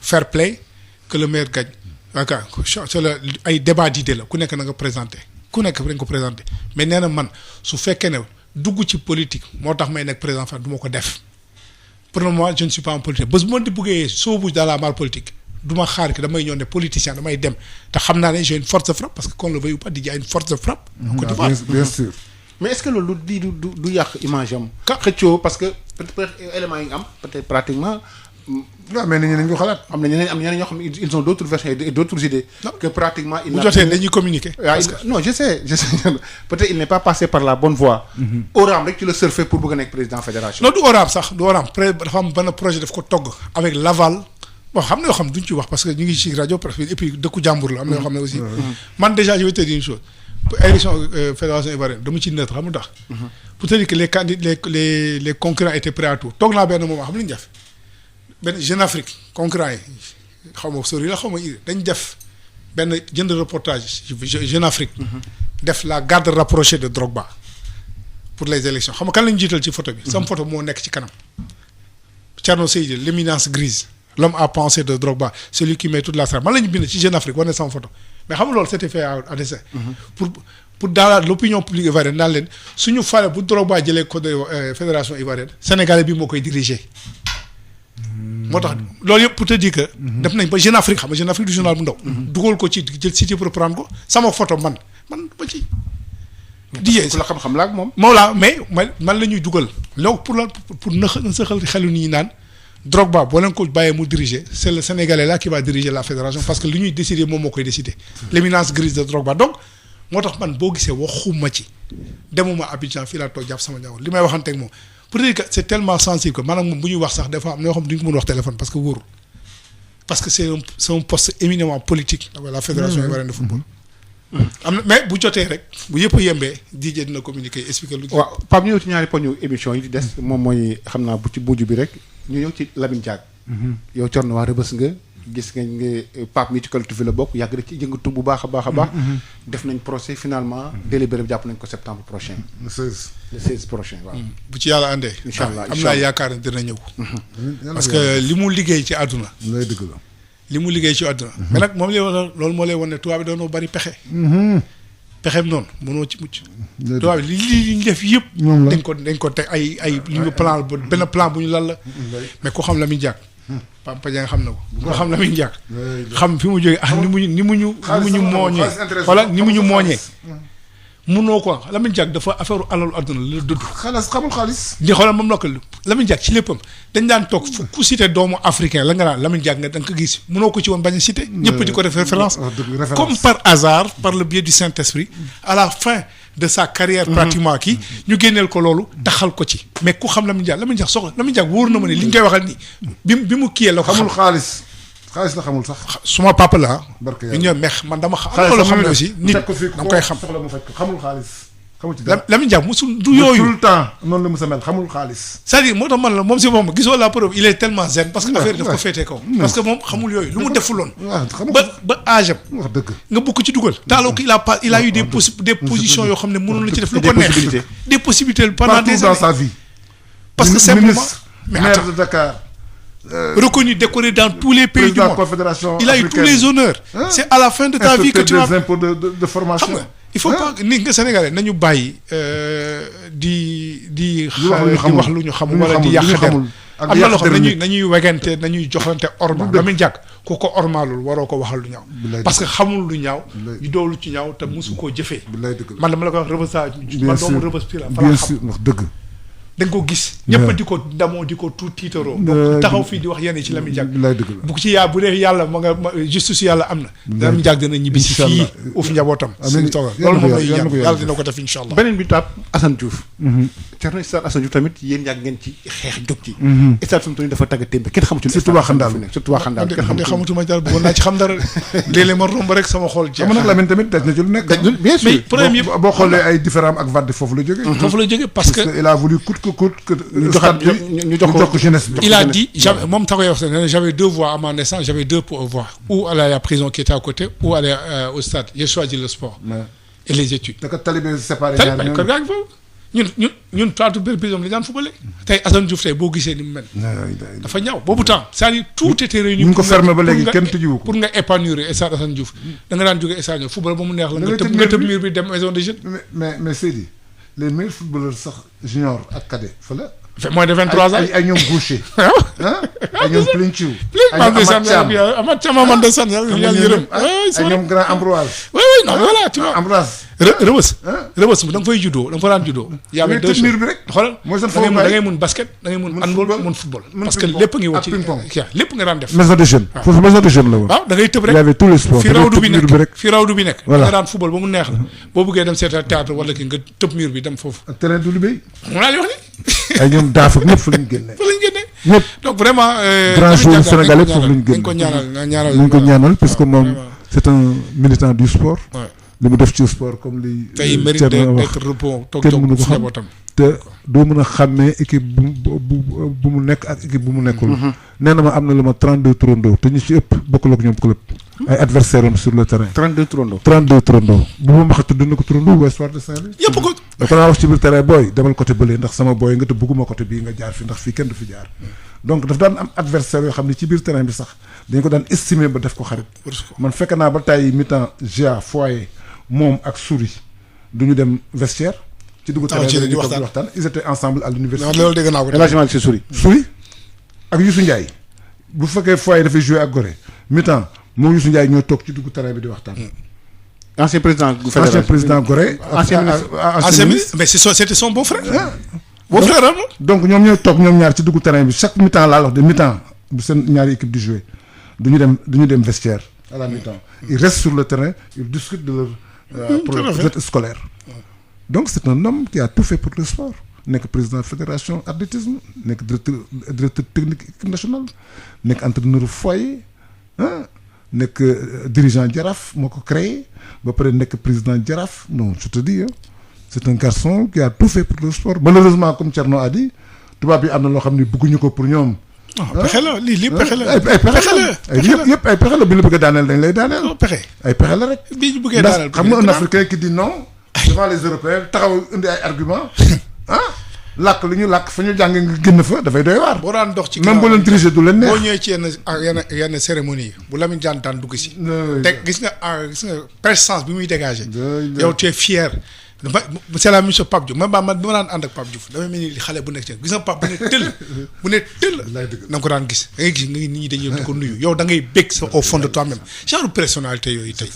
fair play que le meilleur gagne. d'accord c'est la ay débat d'idées la ku nekk na nga présenté ku nekk dañ ko présenté mais nee na man su fekkee ne dugg ci politique moo tax may nekk président fan du ma ko def pour le moment je ne suis pas en politique bés bu ma di bëggee soobu dans la mal politique du ma xaar que damay ñëw ne politicien damay dem te xam naa ne j'ai une force de frappe parce que qu'on le veuille ou pas DJ a une force de frappe. bien sûr. mais est-ce que loolu du yàq image am. xëccoo parce que peut-être éléments yi nga am peut-être pratiquement. waaw mais nit ñi dañu ko xalaat. am na ñeneen ñoo xam ne ils ont d'autres versions et d'autres idées. que pratiquement. bu jotee dañuy communiquer. parce que non je sais peut-être il n'est pas passé par la bonne voie. Oram rek ci la surfer pour bëgg a nekk président fédération. non du Oram sax du Oram dafa am benn projet daf ko togg avec l'aval. bon xam na yoo xam duñ ci wax parce que ñu ngi ci rajo presque et puis dëkku jàmbur la am na yoo xam ne aussi. man déjà je vais te dire une chose. élection fédération ivoirienne dama ci neutre xam nga tax. pour te dire que les concurrents étaient prêts à tout toog naa benn moment xam nga lu ñu def benn Jeune Afrique concurrent yi xaw ma sori la xaw ma dañ def benn jënd reportage Jeune Afrique. def la garde rapprochée de Drogba pour les élections xam nga kan lañu jiital ci photo bi. sama photo moo nekk ci kanam. Thierno Seydi l'éminence grise l'homme à penser de Drogba celui qui met toute la strate man la ñu bind ci Jeune Afrique wane sama photo mais xam nga loolu c'était fait à dessein. pour dans l'opinion publique ivoirienne naan leen suñu fale bu Drogba jëlee code fédération ivoirienne sénégalais bi moo koy diriger. moo tax loolu yëpp pour te dire que. def nañ ba Jeune Afrique xam nga Jeune Afrique du journal bu ndaw. dugal ko ci jël site pour prendre ko sama photo man ba ci. ku la xam-xam la ak moom. moom laa mais man la ñuy dugal donc pour nëxal xelu nit ñi naan Drogba boo leen ko bàyyee mu diriger c'est le Sénégalais là qui va diriger la fédération parce que li ñuy décider moom moo koy décider. l'éminence grise de Drogba donc moo tax man boo gisee waxuma ci demuma Abidjan fii laa toog jàpp sama njaboot li may waxanteeg moom pour dire que c'est tellement sensible que maanaam moom bu ñuy wax sax des fois am na yoo xam ne duñ ko mën wax téléphone parce que wóorul parce que c'est un poste éminemment politique avec la fédération ivoirienne de football. am na mais bu jotee rek bu yëpp a yembee DJ dina communiquer expliquer lu. waaw Pape ñu ñëw ci ñaari poñu émission yi di des moom mooy xam naa bu ci buuju bi rek ñu ñëw ci Lamine Diack. yow Thierno waa Rebeuss nga gis nga Pape mi ci collectif bi la bokk yàgg na ci yëngatu bu baax a baax a baax. def nañ procès finalement délibéré bi jàpp nañ ko septembre prochain. le 16 prochain waaw. bu ci yàlla àndee. incha allah am naa yaakaar ne dina ñëw. parce que li mu liggéey ci àdduna. lay dëgg la. li mu liggéey ci àdduna. mais nag moom loolu moo lay wan ne tubaab bi doonoo bari pexe. pexeem noonu mënoo ci mucc. tubaab bi li ñu def yëpp. dañ ko teg ay li ñu plan benn plan bu ñu lal la. mais ku xam Lamine Diack. Papa Dieng xam na ko. ku xam Lamine Diack. xam fi mu jógee ah ni mu ñu mooñee. voilà ni mu ñu mooñee. munoo ko Lamine Diack dafa affaire alalu àdduna la dëdd. xamul xaalis. di xoolal moom la ko Lamine Diack ci léppam dañ daan toog fu ku cité doomu africain la nga naan Lamine Diack nga da nga ko gis munoo ko ci woon bañ a cité. ñëpp di ko def référence. comme par hasard par le biais du Saint-Esprit à la fin de sa carrière pratiquement kii ñu génneel ko loolu taxal ko ci. mais ku xam Lamine Diack soxla Lamine Diack wóor na ma ne li ñu koy waxal nii bi mu kiyee la ko xamul xaalis la xamul sax. suma papa la barke ñu ñëw meex man dama xam. xaalis xam ne aussi nit da nga koy xam. soxla mu faj ko xamul xaalis. xamul ci dara Lamine Diack musul du yooyu. tout le temps noonu la musa mel xamul xaalis. c'est-à-dire moo tax man la moom si moom gisoo la preuve il est tellement zen parce que affaire daf ko féetee kaw. parce que moom xamul yooyu lu mu defuloon. ba âge am. wax dëgg nga bëgg ci dugal. taaloo ko il a eu des positions yoo xam ne mënoon na ci def lu ko neex. des possibilités pendant des années dans sa vie. parce que simplement mais maire de Dakar. reconnu, décoré dans tous les pays du monde. Il a eu tous les honneurs. C'est à la fin de ta vie que tu as des impôts de formation. Il faut pas ni nga Sénégalais nañu bàyyi di wax lu ñu xamul wala di yàq der am na loo xam nañuy wegante nañuy joxante orma Lamine Diack ku ko ormaalul waroo ko waxal lu ñaaw parce que xamul lu ñaaw ñu doolu ci ñaaw te mosu koo jëfee man dama la ko wax Rebeuss man doomu Rebeuss pire la bien sûr wax dëgg da nga ko gis ñëpp di ko ndamoo di ko tuut tiitaroo taxaw fii di wax yenn ci Lamine Diack bu ci bu dee yàlla ma nga justice yàlla am na Lamine Diack dina ñibbi si fii uuf njabootam suñu toogal loolu moom lay ñaan yàlla dina ko def incha allah beneen bi taab Assane Diouf Thierno Stade Assane Diouf tamit yéen yàgg ngeen ci xeex jóg ci stade fi mu toll nii dafa tagga témbe kenn xamu ci surtout waa Xandaal surtout waa Xandaal kenn xamatuma dara bëggoon naa ci xam dara léeg-léeg ma romb rek sama xol jeex xam nag Lamine tamit daj na ci lu nekk bien sûr problème yëpp boo xoolee ay différents ak Wade foofu la jógee parce que il a voulu coûte que coûte ñu jox ko jeunesse bi il a dit moom tax koy wax j'avais 2 voies à ma naissance j'avais 2 voies ou aller à la prison qui était à côté ou aller au stade j'ai choisi le sport et les études da ko talibé séparé kër gaa ngi foofu ñun taatu benn prison li daan footballé tey Assane Diouf tey boo gisee ni mu mel dafa ñaaw boobu temps c'est-à-dire tout était réuni ñu ko fermé ba léegi kenn tëjuwu ko pour nga épanouir stade Assane Diouf da nga daan jóge stade football ba mu neex la nga tëb mur bi dem maison de jeunes mais Seydi les meilleurs footballeurs sax junior ak cadet fa la fait moins de 23 ans ay ñoom Goucher ay ñoom Plinchiou Amath Thiam man de san yàlla yërëm ay ñoom grand Ambroise oui non voilà tu vois Ambroise Rebeuss da nga fay juddoo da nga fa daan juddoo y avait 2 mur bi rek xoolal da ngay mun basket da ngay mun handball mun football parce que lépp ngi woon ci lépp nga daan def maison de jeunes foofu maison de jeunes la woon waaw da ngay tëb rek il y avait tous les sports fi rawdu bi nekk da nga daan football ba mu neex la boo bëggee dem seeta théâtre wala ki nga tëb mur bi dem foofu terrain du Libé mu naa li wax ni ay ñoom daaf ak ñëpp fa lañ génne ñëpp donc vraiment grand joueur sénégalais foofu lañ génne dañ ko ñaanal dañ ko ñaanal parce que moom c'est un militant du sport li mu def ci sport comme li tey mérite d'être repos toog njabootam te doo mën a xàmmee équipe bu mu nekk ak équipe bu mu nekkul. nee na ma am na lu ma 32 turandoo te ñu ci ëpp bokkul ak ñoom club. ay adversaires am sur le terrain. 32 turandoo. 32 turandoo bu ma wax tudd na ko turandoo Ouest Foire de Saint-Louis. yëpp ko. da ko naa wax ci biir terrain booy demal côté bële ndax sama booy nga te bëgguma côté bii nga jaar fi ndax fii kenn du fi jaar. donc daf daan am adversaire yoo xam ne ci biir terrain bi sax dañ ko daan estimer ba def ko xarit. man fekk naa ba tey mi-temps GA Foyer moom ak Souris du ñu dem vestiaire. ci dugg terrain bi di waxtaan ils étaient ensemble à l'université. loolu dégg naa ko. élagement ci Souris. Souris ak Youssou Ndiaye bu fekkee Foyer dafay jouer ak Gorée mi-temps moom Youssou Ndiaye ñoo toog ci dugg terrain bi di waxtaan. ancien président Gorée. ancien ministre mais c'était son beau-frère. beau-frère am. donc ñoom ñooy toog ñoom ñaar ci dugg terrain bi chaque mi-temps laa wax de mi-temps bu seen ñaari équipe di jouer du ñu dem vestiaire à la mi-temps ils restent sur le terrain ils discutent de leur projet scolaire. donc c'est un homme qui a tout fait pour le sport nekk président fédération athlétisme nekk directeur technique équipe nationale nekk entraîneur Foyer nekk dirigeant Jaraaf moo ko créé ba pare nekk président Jaraaf non je te dis c'est un garçon qui a tout fait pour le sport malheureusement comme Thierno a dit tubaab yi am na loo xam ne bëgguñu ko pour ñoom. pexe la lii pexe la. ay pexe la yëpp ay pexe la bi la bëgg a daaneel dañ lay daaneel. pexe ay pexe la rek. bii ñu bëggee daaneel xam nga un Africain qui dit non devant les Européens taxaw indi ay arguments làkk li ñu làkk fa ñu jàng nga génn fa dafay doy waar. boo daan dox ci même boo leen tricher du leen neex. boo ñëwee ci yenn cérémonie yi bu Lamine Diagne daan dugg si. te gis nga présence bi muy dégager. yow tu es fier. c'est la mission Pape Diouf man bi ma daan ànd ak Pape Diouf damay mel ni xale bu nekk ci gis nga Pape bu ne tëll da nga ko daan gis da ngay gis nit ñi dañuy di ko nuyu yow da ngay bég sa au fond de toi-même genre personnalité yooyu tey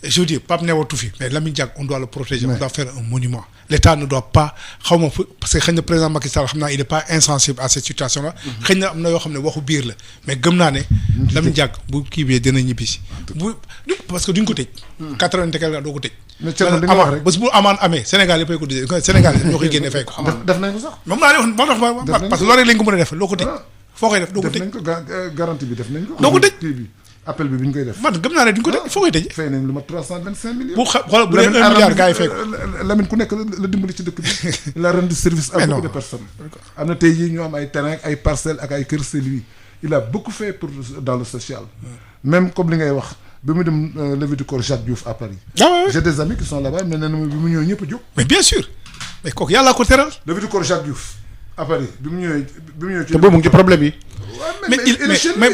je veux dire Pape newatu fi mais Lamine Diack on doit le protéger on doit faire un monument l'État ne doit pas xaw ma parce que xëy na président Macky Sall xam naa il est pas insensible à cette situation là xëy na am na yoo xam ne waxu biir la mais gëm naa ne Lamine Diack bu kii bee dina ñibbisi bu parce que duñ ko tëj 80 quelque doo ko tëj mais Thierno dañuy wax rek bés bu amaan amee Sénégal yëppay ko di Sénégal ñoo koy génne fay ko def nañ ko sax moom laa wax moo tax parce que loolu rek lañ ko mën a def loo ko tëj foo koy def doo ko tëj def nañ ko garantie bi def nañ ko doo ko tëj kii bi appel bi ñu koy def man gëm naa ne duñ ko tëj foo koy tëj fay nañ lu ma 325 millions bu xoolal bu dee 1 milliard gars yi fay ko Lamine ku nekk la dimbali ci dëkk bi il a rendu service à beaucoup de personnes am na tey jii ñu am ay terrain ay parcelles ak ay kër c'est lui il a beaucoup fait pour dans le social même comme li ngay wax bi mu dem levée du corps Jacques Diouf à Paris j'ai des amis qui sont là-bas mais nee na bi mu ñëw ñëpp a jóg mais bien sûr mais kooku yàlla ko teral levée du corps Jacques Diouf à Paris bi mu ñëwee ci te boobu mu ngi ci problème yi mais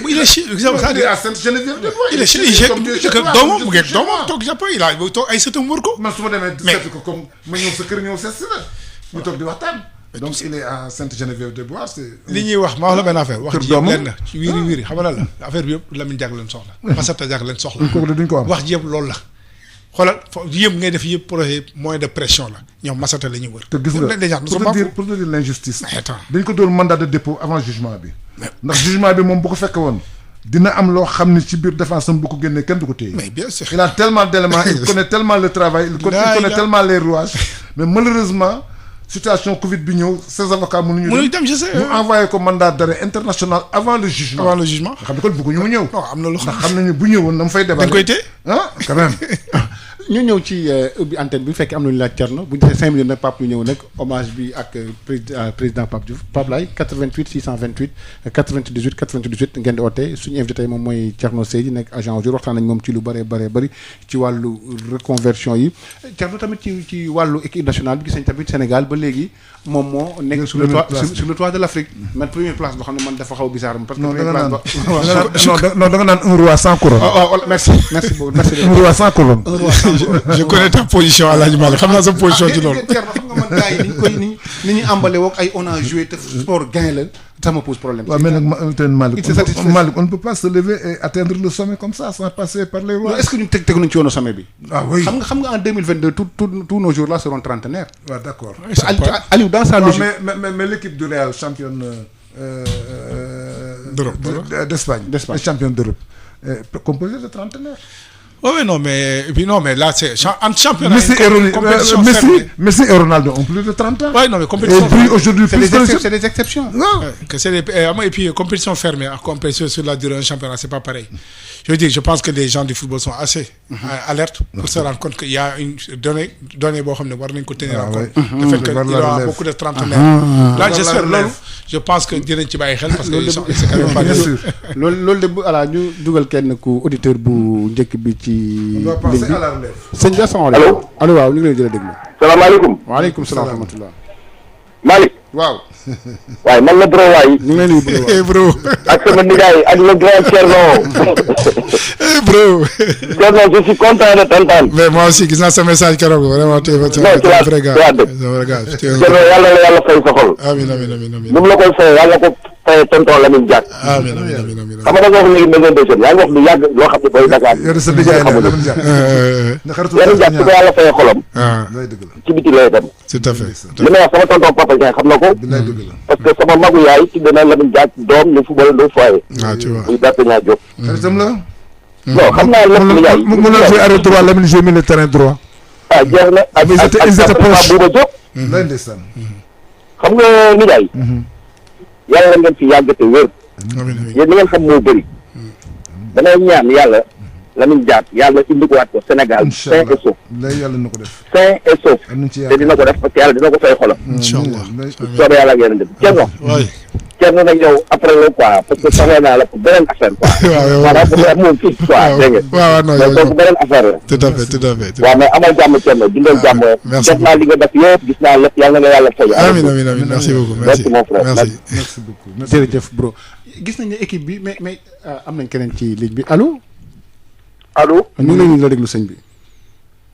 il est chez c'est-à-dire à Sainte-Geneviève-des-Bois il est chez doomam mu ngi doomam toog Japon il a toog ay sëtam wër ko man su ma demee seeti ko comme ma ñëw sa kër ñëw seet si la ñu toog di waxtaan donc il est à Sainte-Geneviève-des-Bois c'est li ñuy wax ma wax la benn affaire wax ji yëpp lenn ci wiiri xam nga lan la affaire bi yëpp Lamine Diack leen soxla Massata Diack leen soxla kooku duñ ko am wax ji yëpp loolu la xoolal yëpp ngay def yëpp projet moyen de pression la ñoom Massata la ñuy wër te gis nga pour te dire l'injustice dañ ko doon mandat de dépôt avant jugement bi ndax jugement bi moom bu ko fekke woon dina am loo xam ne ci biir défense am bu ko génnee kenn du ko téye mais bien sûr il a tellement d'éléments il connaît tellement le travail il connaît tellement les rouages mais malheureusement situation Covid bi ñëw ces avocats mënuñu dem je sais ñu envoyé ko mandat d'arrêt international avant le jugement nga xam ne kon bëgguñu mu ñëw am na loo ndax xam nañu bu ñëwoon na mu fay débat dañ koy téye quand même ñu ñëw ci ubbi antenne bi bu fekkee am nañu laaj Thierno bu ñu defee 5 minutes nag Pape ñu ñëw nag hommage bi ak président Pape Diouf Pape Laye 88 628 98 98 ngeen di oote suñu invité tey moom mooy Thierno Seydi nekk agent jour waxtaan nañ moom ci lu bëree bëri ci wàllu reconversion yi Thierno tamit ci wàllu équipe nationale bi gis nañ tamit Sénégal ba léegi moom moo nekk sur le toit de l'Afrique man première place boo xam ne man dafa xaw bizarre parce que non da nga naan un roi sans couronne merci beaucoup un roi sans couronne je connais ta position Alaaji Malick xam naa sa position ci loolu. Thierno xam nga man gars yi ni ñu koy ni ñu emballé woog ay on a joué te sport gain la ça me pose problème. waaw mais nag Malick on ne peut pas se lever et atteindre le sommet comme ça sans passer par les rois. est-ce que ñu tegu nañu ci yoonu sommet bi. ah oui xam nga en 2022 tous nos jours là seront trentenaires. waaw d'accord. Aliou dans sa logique. mais l'équipe du Real championne d'Espagne championne d'Europe composée de trentenaires. Oui, non, mais là, c'est en championnat. Messi et Ronaldo ont plus de 30 ans. Oui, non, mais compétition. Et puis aujourd'hui, c'est des exceptions. Et puis, compétition fermée, compétition sur la durée d'un championnat, c'est pas pareil. Je veux dire, je pense que les gens du football sont assez alerte pour se rendre compte qu'il y a une donnée boo xam ne war nañ ko tenir en compte. ouais. le fait que il y aura beaucoup de trentenaires. Là j'espère loolu je pense que dinañ ci bàyyi xel parce que c'est quand même pas bien sûr. loolu de bu voilà ñu dugal kenn ku auditeur bu njëkk bi ci. on doit passer à la relève. sëñ bi asalaamaaleykum. allo waaw ñu ngi lay jël a déglu. salaamaaleykum. waaleykum salaam wa rahmatulah. Malick. waaw. waaye man la bro waay. ñu ngi lay nuyu bro. bro. ak sama nijaay ak le grand Thierno. bro. Thierno je suis content de t'entendre. mais moi aussi gis naa sa message keroog vraiment tu es un vrai gars. Thierno yàlla la yàlla fay sa xol. amiin amiin amiin amiin. nu mu la koy fay yàlla ko fay tonton Lamine Diack. amiin amiin amiin amiin. xam nga da nga wax léegi maison de jeunes yaa ngi wax lu yàgg loo xam ne booy Dakar. yow de sa nijaay la Lamine Diack. Lamine Diack su ko yàlla fay xolam. lay dëgg la. ci biti lay dem. tout à fait. li may wax sama tonton Papa Ndiaye xam na ko. lay dëgg la. parce que sama magu yaay ci dana Lamine Diack doom ñu football do foyer. ah tu vois. muy Berthiagne Diop. xaritam la. non xam naa lépp lu yaay. mu mënoon fi arrêt droit Lamine joué milieu terrain droit. ah jeex na ak ils étaient proches. Bouba Diop. lay ndeysaan. xam nga nijaay. yàlla ngeen fi yàgg te wér. amiin amiin. yéen li ngeen xam moo bëri. damay ñaan yàlla Lamine Diack yàlla indiwaat ko Sénégal sain et sauf. lay yàlla na ko def. sain et sauf. am nañu ci te dina ko def parce que yàlla dina ko fay xolam. incha allah. soobee yàlla ak yeneen def Thierno. waay. Thierno nag yow après la quoi parce que soxla naa la pour beneen affaire quoi. waaw maanaam bu dee moom fii quoi dégg nga. waaw non mais kooku beneen affaire la. tout à fait tout à fait. waaw mais amal jàmm Thierno dundal jàmm. merci def naa li nga def yëpp gis naa lépp yàlla na yàlla fay. amiin amiin amiin merci beaucoup merci Merci mon frère. merci. merci beaucoup. jërëjëf bro. gis nañ ne équipe bi mais am nañ keneen ci ligne bi allo. allo. ñu ngi lay nuyu la déglu sëñ bi.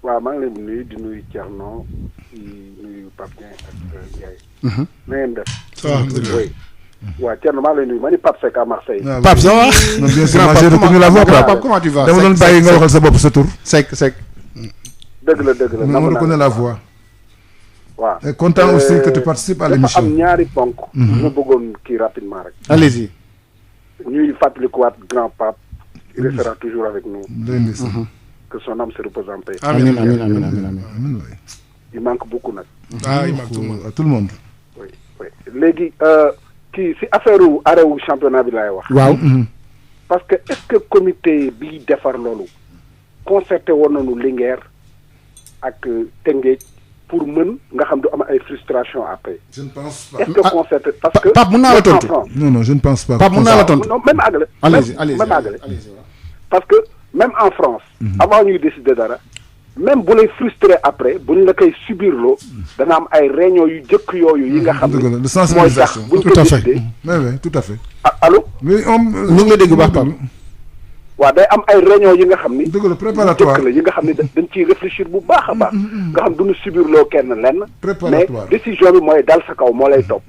waaw maa ngi leen di nuyu Thierno di nuyu Pape Dieng ak Ndiaye. na ngeen def. alhamdulilah. oui. waaw Thierno maa ngi lay nuyu ma ni Pape Seck à Marseille. Pape ça va. non bien sûr moi j'ai reconnu la voix Pape. Pape comment tu vas. dama doon bàyyi nga waxal sa bopp sa tur. Seck. dëgg la dëgg la. mais on reconnaît la voix. waaw. et content aussi que tu participes à dafa l'émission. am ñaari ponk. ma bëggoon kii rapidement rek. allez-y. ñuy fàttalikuwaat grand Pape. il restera toujours avec nous. lay ndeysaan. que son âme se repose en paix. amiin amiin amiin amiin. amiin waay. il manque beaucoup nag. ah il manque tout le monde. à tout le monde. oui oui léegi kii si affaire arrêt wu championnat bi laay wax. waaw. parce que est-ce que comité bi defar loolu concerté woon nañu Linguère ak Tëngéej pour mën nga xam du am ay frustration après. je ne pense pas. est-ce que concerté parce que. Pape mën naa la tontu. non je ne pense pas. Pape mën naa la tontu. non même àggale. allez-y même àggale. parce que même en France. avant ñuy décider dara. même bu lay frustré après bu ñu la koy subirloo dana am ay réunions yu jëkk yooyu yi nga xam dëgg la de ne mooy tax sensibilisation. bu ñu ko Tout à fait. décidé. oui oui tout à fait. ah allo. mais ñu ngi lay dégg bu baax Pape. waaw day am ay réunions yi nga xam ni. dëgg la préparatoire jëkk la yi nga xam ne dañ ciy réfléchir bu baax a baax. nga xam duñu subirloo kenn lenn. mais préparatoire. décision bi mooy dal sa kaw moo lay topp.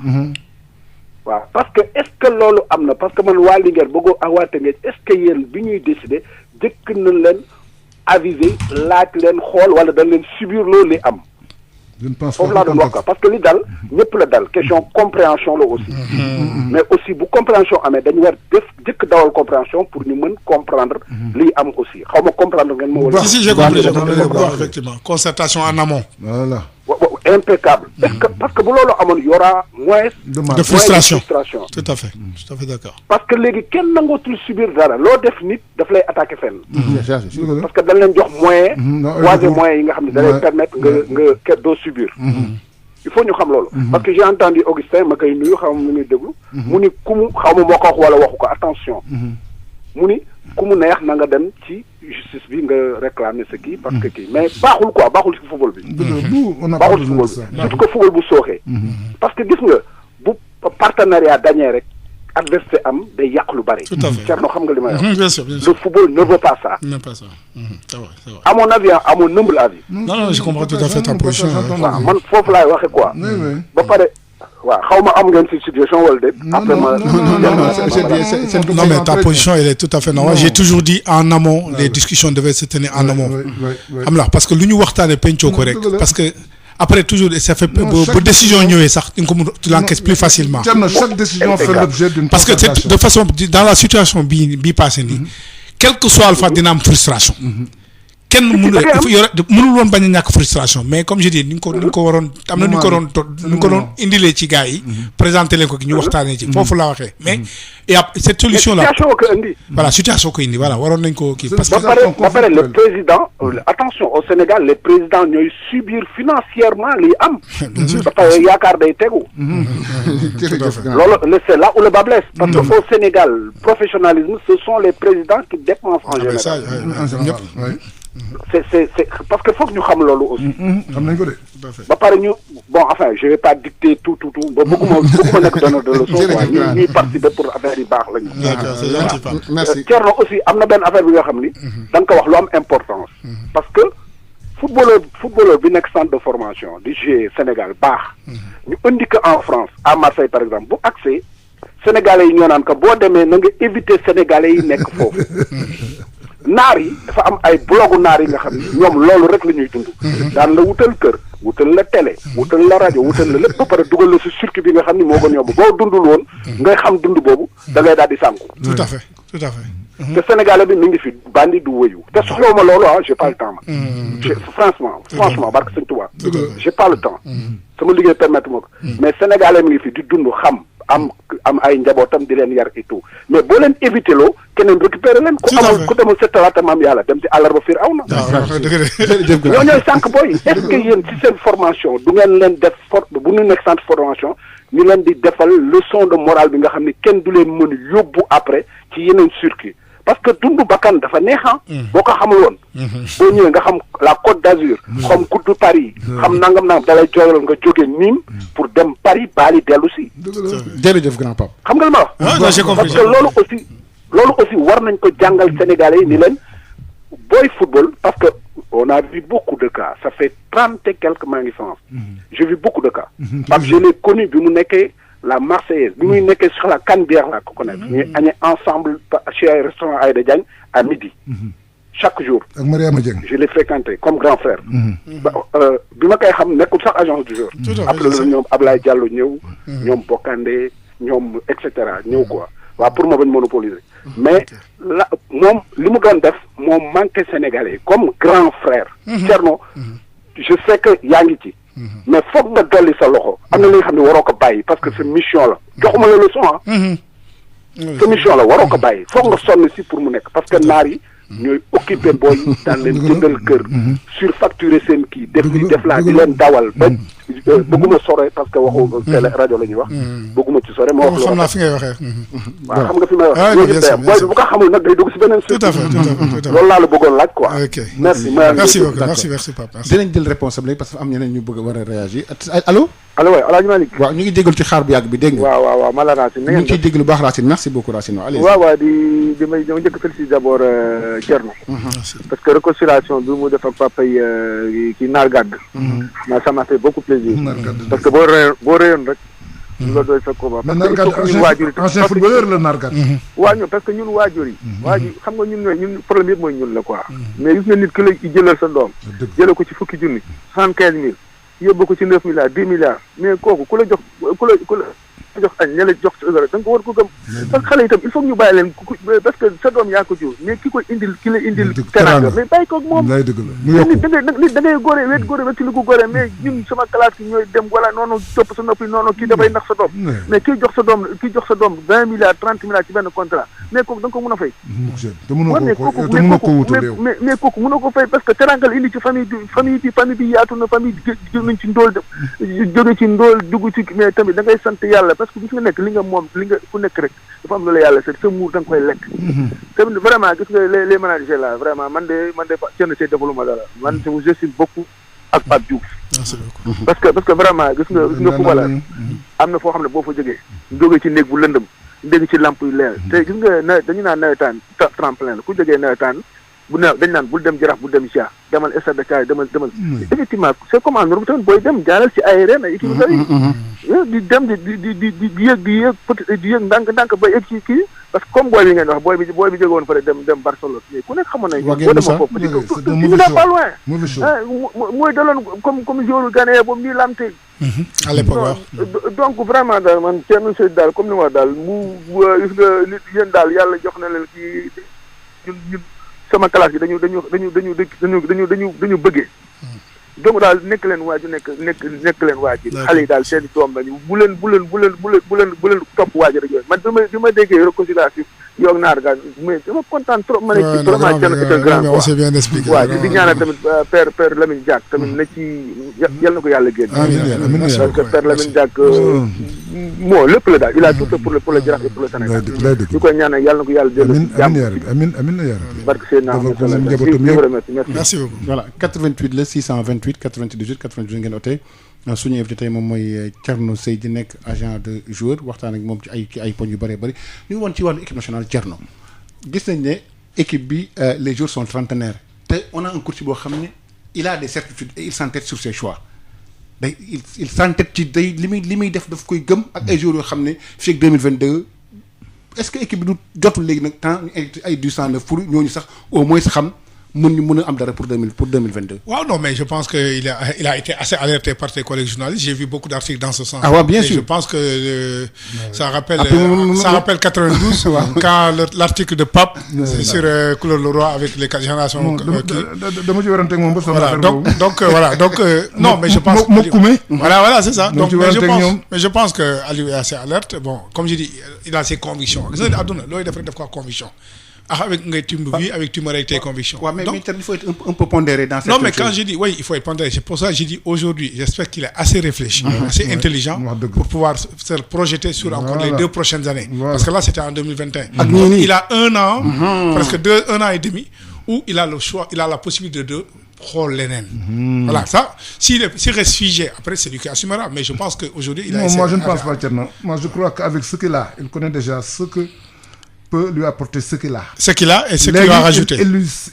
waaw parce que est-ce que loolu am na parce que man waa Linguère bëggoo ak waa Tëngéej est-ce que yéen bi ñuy décider jëkk na leen aviser laaj leen xool wala dañ leen subirloo li am. je ne pense pas. foofu laa doon wax quoi parce que li dal ñëpp la dal question compréhension la aussi. mais aussi bu compréhension amee dañu war def jëkk dawal compréhension pour ñu mën comprendre liy am aussi xaw ma comprendre ngeen ma wala. si si j'ai compris effectivement concertation en amont. voilà. impeccable. est-ce que parce que bu loolu amoon y aura moins. de frustration frustration. tout à fait d'accord. parce que léegi kenn nangootul subir dara loo def nit daf lay attaquer fenn. dëgg parce que dañ leen jox moyen. non moyens yi nga xam ne da lay permettre nga doo subir. il faut ñu xam loolu. parce que j'ai entendu Augustin ma koy nuyu xaw ma mu ngi déglu. mu ni ku mu xaw ma moo ko wax wala waxu ko attention. mu ni ku mu neex na nga dem ci justice bi nga réclamer sa kii parce que kii mais baaxul quoi baaxul ci football bi. on n'a pas baaxul ci besoin de football ça. bi surtout que football bu sooxee. parce que gis nga bu partenariat dañee rek adversité am day yàq lu bari. Tout à fait. Thierno xam nga li may wax. bien sûr Le football ne veut pas ça. même pas ça. c'est vrai c'est vrai. À mon avis, à mon humble avis. non je comprends tout à fait ta position. waaw man foofu laay waxee quoi. oui oui. ba pare waaw xaw ma am ngeen ci situation wala déet. après ma Non, mais ta position, elle est tout à fait normale. J'ai toujours dit en amont, les discussions devaient se tenir en amont. oui. Am la parce que lu ñu waxtaanee pencoo ko rek dëgg la. parce que après toujours ça fait Non, chaque bu décision ñëwee sax di nga ko mën tu l'encaisses plus facilement. Thierno, chaque décision fait l'objet d'une Parce que c'est de façon dans la situation bii passé nii quel que soit alpha dina am frustration. kenn mënul woon bañ a ñàkk frustration mais comme je dis ni nga ko waroon am na ni nga ko doon indilee ci gars yi présenté leen ko ki ñu waxtaanee ci foofu laa waxee mais y a cette solution là situation ko indi voilà waroon nañ ko kii parce que ba pare le président attention au Sénégal les présidents ñooy subir financièrement li am ba pare yaakaar day tegu loolu c'est là où le bas blesse parce que au Sénégal professionnalisme ce sont les présidents qui dépensent en général c'est parce que foog ñu xam loolu aussi. xam nañ ko de. ba pare ñu bon enfin je vais pas dicter tout ba bëgguma nekk donneur de leçon quoi ñuy participer pour affaire yi baax lañu. merci Thierno aussi am na benn affaire bi nga xam ni. da nga ko wax lu am importance. parce que footballeur bi nekk centre de formation di jouer Sénégal baax. ñu indi ko en France à Marseille par exemple bu accès sénégalais yi ñoo naan ko boo demee na nga éviter sénégalais yi nekk foofu. naar yi dafa am ay blogu naar yi nga xam ni ñoom loolu rek la ñuy dund. daan la wutal kër wutal la télé wutal la rajo wutal la lépp ba pare dugal la si circuit bi nga xam ni moo gën yomb boo dundul woon. ngay xam dund boobu da ngay daal di sànku. tout à fait tout à fait. te Sénégalais bi mi ngi fi bandi du wëyu te soxlawuma loolu j'ai pas le temps ma. franchement barke Sëñ Tuubaa. j'ai pas le temps. sama liggéey permettre ma ko. mais Sénégalais mi ngi fi di dund xam. am ay njabootam di leen yar et tout mais boo leen éviter loo keneen récupérer leen. ku demul sa talaata maam yàlla dem ci àllarba fiir aw na. ñoo ñooy sànq booy est-ce que yéen ci seen formation du ngeen leen def bu ñu nekk centre formation ñu leen di defal leçon de morale bi nga xam ne kenn du leen mën yóbbu après ci yeneen circuit parce que dundu bakkan dafa neexam boo ko xamul woon. boo ñëwee nga xam la Côte d'Azur. xam Coupe Paris. xam nangam dalay jooyal nga jóge Nîmes pour dem Paris baali dellu si. jërëjëf grand pape. xam nga li ma wax. parce que loolu aussi war nañ ko jàngal Sénégalais yi ni leen booy football parce que on a vu beaucoup de cas ça fait 30 et quelques maa ngi France. j'ai vu beaucoup de cas. parce que je l'ai connu bi mu nekkee la Marseillaise bi muy nekkee sur la Canebière laa ko connaître. ñuy añee ensemble chez un restaurant Aïda Diagne à midi. chaque jour. ak Mariama Dieng. je l'ai fréquenté comme grand frère. bi ma koy xam nekkul sax agence du jour. après la ñoom Ablaye Diallo ñëw. ñoom Bokandé ñoom et cetera ñëw quoi waaw pour ma bañ monopoliser. mais la moom li mu doon def moom manqué Sénégalais comme grand frère. Thierno je sais que yaa ngi ci. mais foog nga dolli sa loxo am na li nga xam ne waroo ko bàyyi parce que sa mission la joxuma la leçon sa mission la waroo ko bàyyi foog nga sonn si pour mu nekk parce que naar yi ñooy occupé booy daan leen jëndal kër surfacturé seen kii def laa di leen dawal ba bëgguma sore parce que waxu télé rajo la ñuy wax bëgguma ci sore ma wax xam naa fi ngay waxee waaw xam nga fi may wax booy bi bu ko xamul nag day dugg si beneen tout à fait loolu laa la bëggoon laaj quoi ok merci beaucoup merci Pape dinañ jël réponse am léegi parce que am ñeneen ñu bëgg a war a réagir allo waay Alaaji Malick waaw ñu ngi jégalu ci xaar bu yàgg bi dégg nga waaw ma la Racine ñu ngi ciy dégg lu baax Racine merci beaucoup Racine waaw dama njëkk féliciter d'abord Thierno parce que réconciliation bi mu def ak papa yi ki naar gàdd ça m'a fait beaucoup plaisir parce que boo réyoon rek loolu doy fekk ko ba parce que ñun waajur yi ancien footballeur la naar gàdd waaw ñun parce que ñun waajur yi xam nga ñun problème yëpp mooy ñun la quoi mais gis nga nit ki la jëlal sa doom jëlee ko ci fukki junni 75 000 yóbbu ko ci 9 milliards 10 milliards mais kooku ku la jox añ ña la jox sa da nga ko war ko gëm parce que xale itam il faut ñu bàyyi leen parce que sa doom yaa ko jur mais ki koy indil ki la indil teranga mais bàyyi koog moom nit da ngay góore wet ci li ko góore mais ñun sama classe ki ñooy dem wala noonu topp sa noppi noonu kii dafay nax sa doom mais kii jox sa doom 20 milliards 30 milliards ci benn contrat mais kooku da nga ko mën a fay mais kooku mënoo ko fay parce que terangal indi ci famille bi yaatu na famille jóg nañ ci ndóol jóge ci ndóol dugg ci mais tamit da ngay sant yàlla parce que gis nga nekk li nga moom li nga ku nekk rek dafa am lu la yàlla sa muur da nga koy lekk tamit vraiment gis nga les managers là vraiment man de Thierno Seye développement dara man je suis beaucoup ak Pape Diouf parce que vraiment gis nga football am na foo xam ne boo fa jógee ci néeg bu lëndëm dégg ci lamp yu leer te gis nga dañu naan nawetaan tremplin la ku jógee nawetaan dañ naan bul dem Jaraaf bul dem Chia demal Stade de Thiaroye demal effectivement c'est comme en Europe tamit booy dem jaaral ci aérien ay équipe di dem di yéeg peut-être di yéeg ndànk ba egg ci kii parce que comme booy bi ngeen wax booy bi jóge woon fële dem Barcelone mais ku nekk xamoon nañ boo demoon foofu il n'est pas loin mooy daloon comme jour Ghanéen boobu nii lamte à l'époque donc vraiment daal man Thierno Seye daal comme ni ma wax daal mu gis nga nit yéen daal yàlla jox na leen kii ñun sama classe yi dañu bëggee. donc daal nekk leen waaju nekk leen waaju. xale yi daal seen doom lañu bu leen topp waaju rek yooyu man bi ma déggee réconciliation yow naar ga mais dama kontaan trop. ma ne ci vraiment Thierno est un grand quoi. c'est bien expliqué. waaw di ñaanal tamit père Lamine Diack tamit na ci yal na ko yàlla génn. parce que père Lamine Diack moo lépp la daal il a tout fait pour le Jaraaf et pour le Sénégal. ñu koy ñaanal yal na ko yàlla dellu jàmm. amiin barke Seydina merci beaucoup. voilà 88 la 628 98 98 ngeen ootee suñu invité tey moom mooy Thierno Seydi nekk agent de joueur waxtaan ak moom ci ay poñ yu bëree bëri ñu ngi woon ci wàllu équipe nationale Thierno gis nañ ne équipe bi les joueurs sont trentenaires te on a un coach boo xam ne il a des certitudes et il s'entête sur ses choix day il s'entête ci day li muy def daf koy gëm ak ay joueurs yoo xam ne fii ak 2022 est-ce que équipe bi du jotul léegi nag temps ay du 109 pour ñooñu sax au moins xam mën a am dara pour 2022. waaw non mais je pense que il a été assez alerté par tes collègues journalistes j'ai vu beaucoup d'articles dans ce sens. Ah ouais, bien sûr. Je pense que ça rappelle 92 quand l'article de Pape sur Claude Leroy avec les générations. dama ci werante ak moom ba voilà donc non mais je pense. voilà c'est ça. Donc mais je pense que Aliou est assez alerte bon comme je dis il a ses convictions gis nga àdduna looy def rek def ko conviction. avec ngay timbre bi avec timbre avec tes convictions. Ouais, mais il faut être un peu pondéré dans cette non mais quand je dis oui il faut être pondéré c'est pour ça que je dis aujourd'hui j'espère qu'il est assez réfléchi assez intelligent pour pouvoir se projeter sur encore les 2 prochaines années parce que là c'était en 2021 il a 1 an presque 1 an et demi où il a le choix il a la possibilité de xool leneen voilà ça s'il reste figé après c'est lui qui assumera mais je pense que aujourd'hui il a moi je ne pense pas Thierno moi je crois qu'avec ce qu'il a il connaît déjà ce que peut lui apporter ce qu'il a. Ce qu'il a et ce qu'il va rajouter.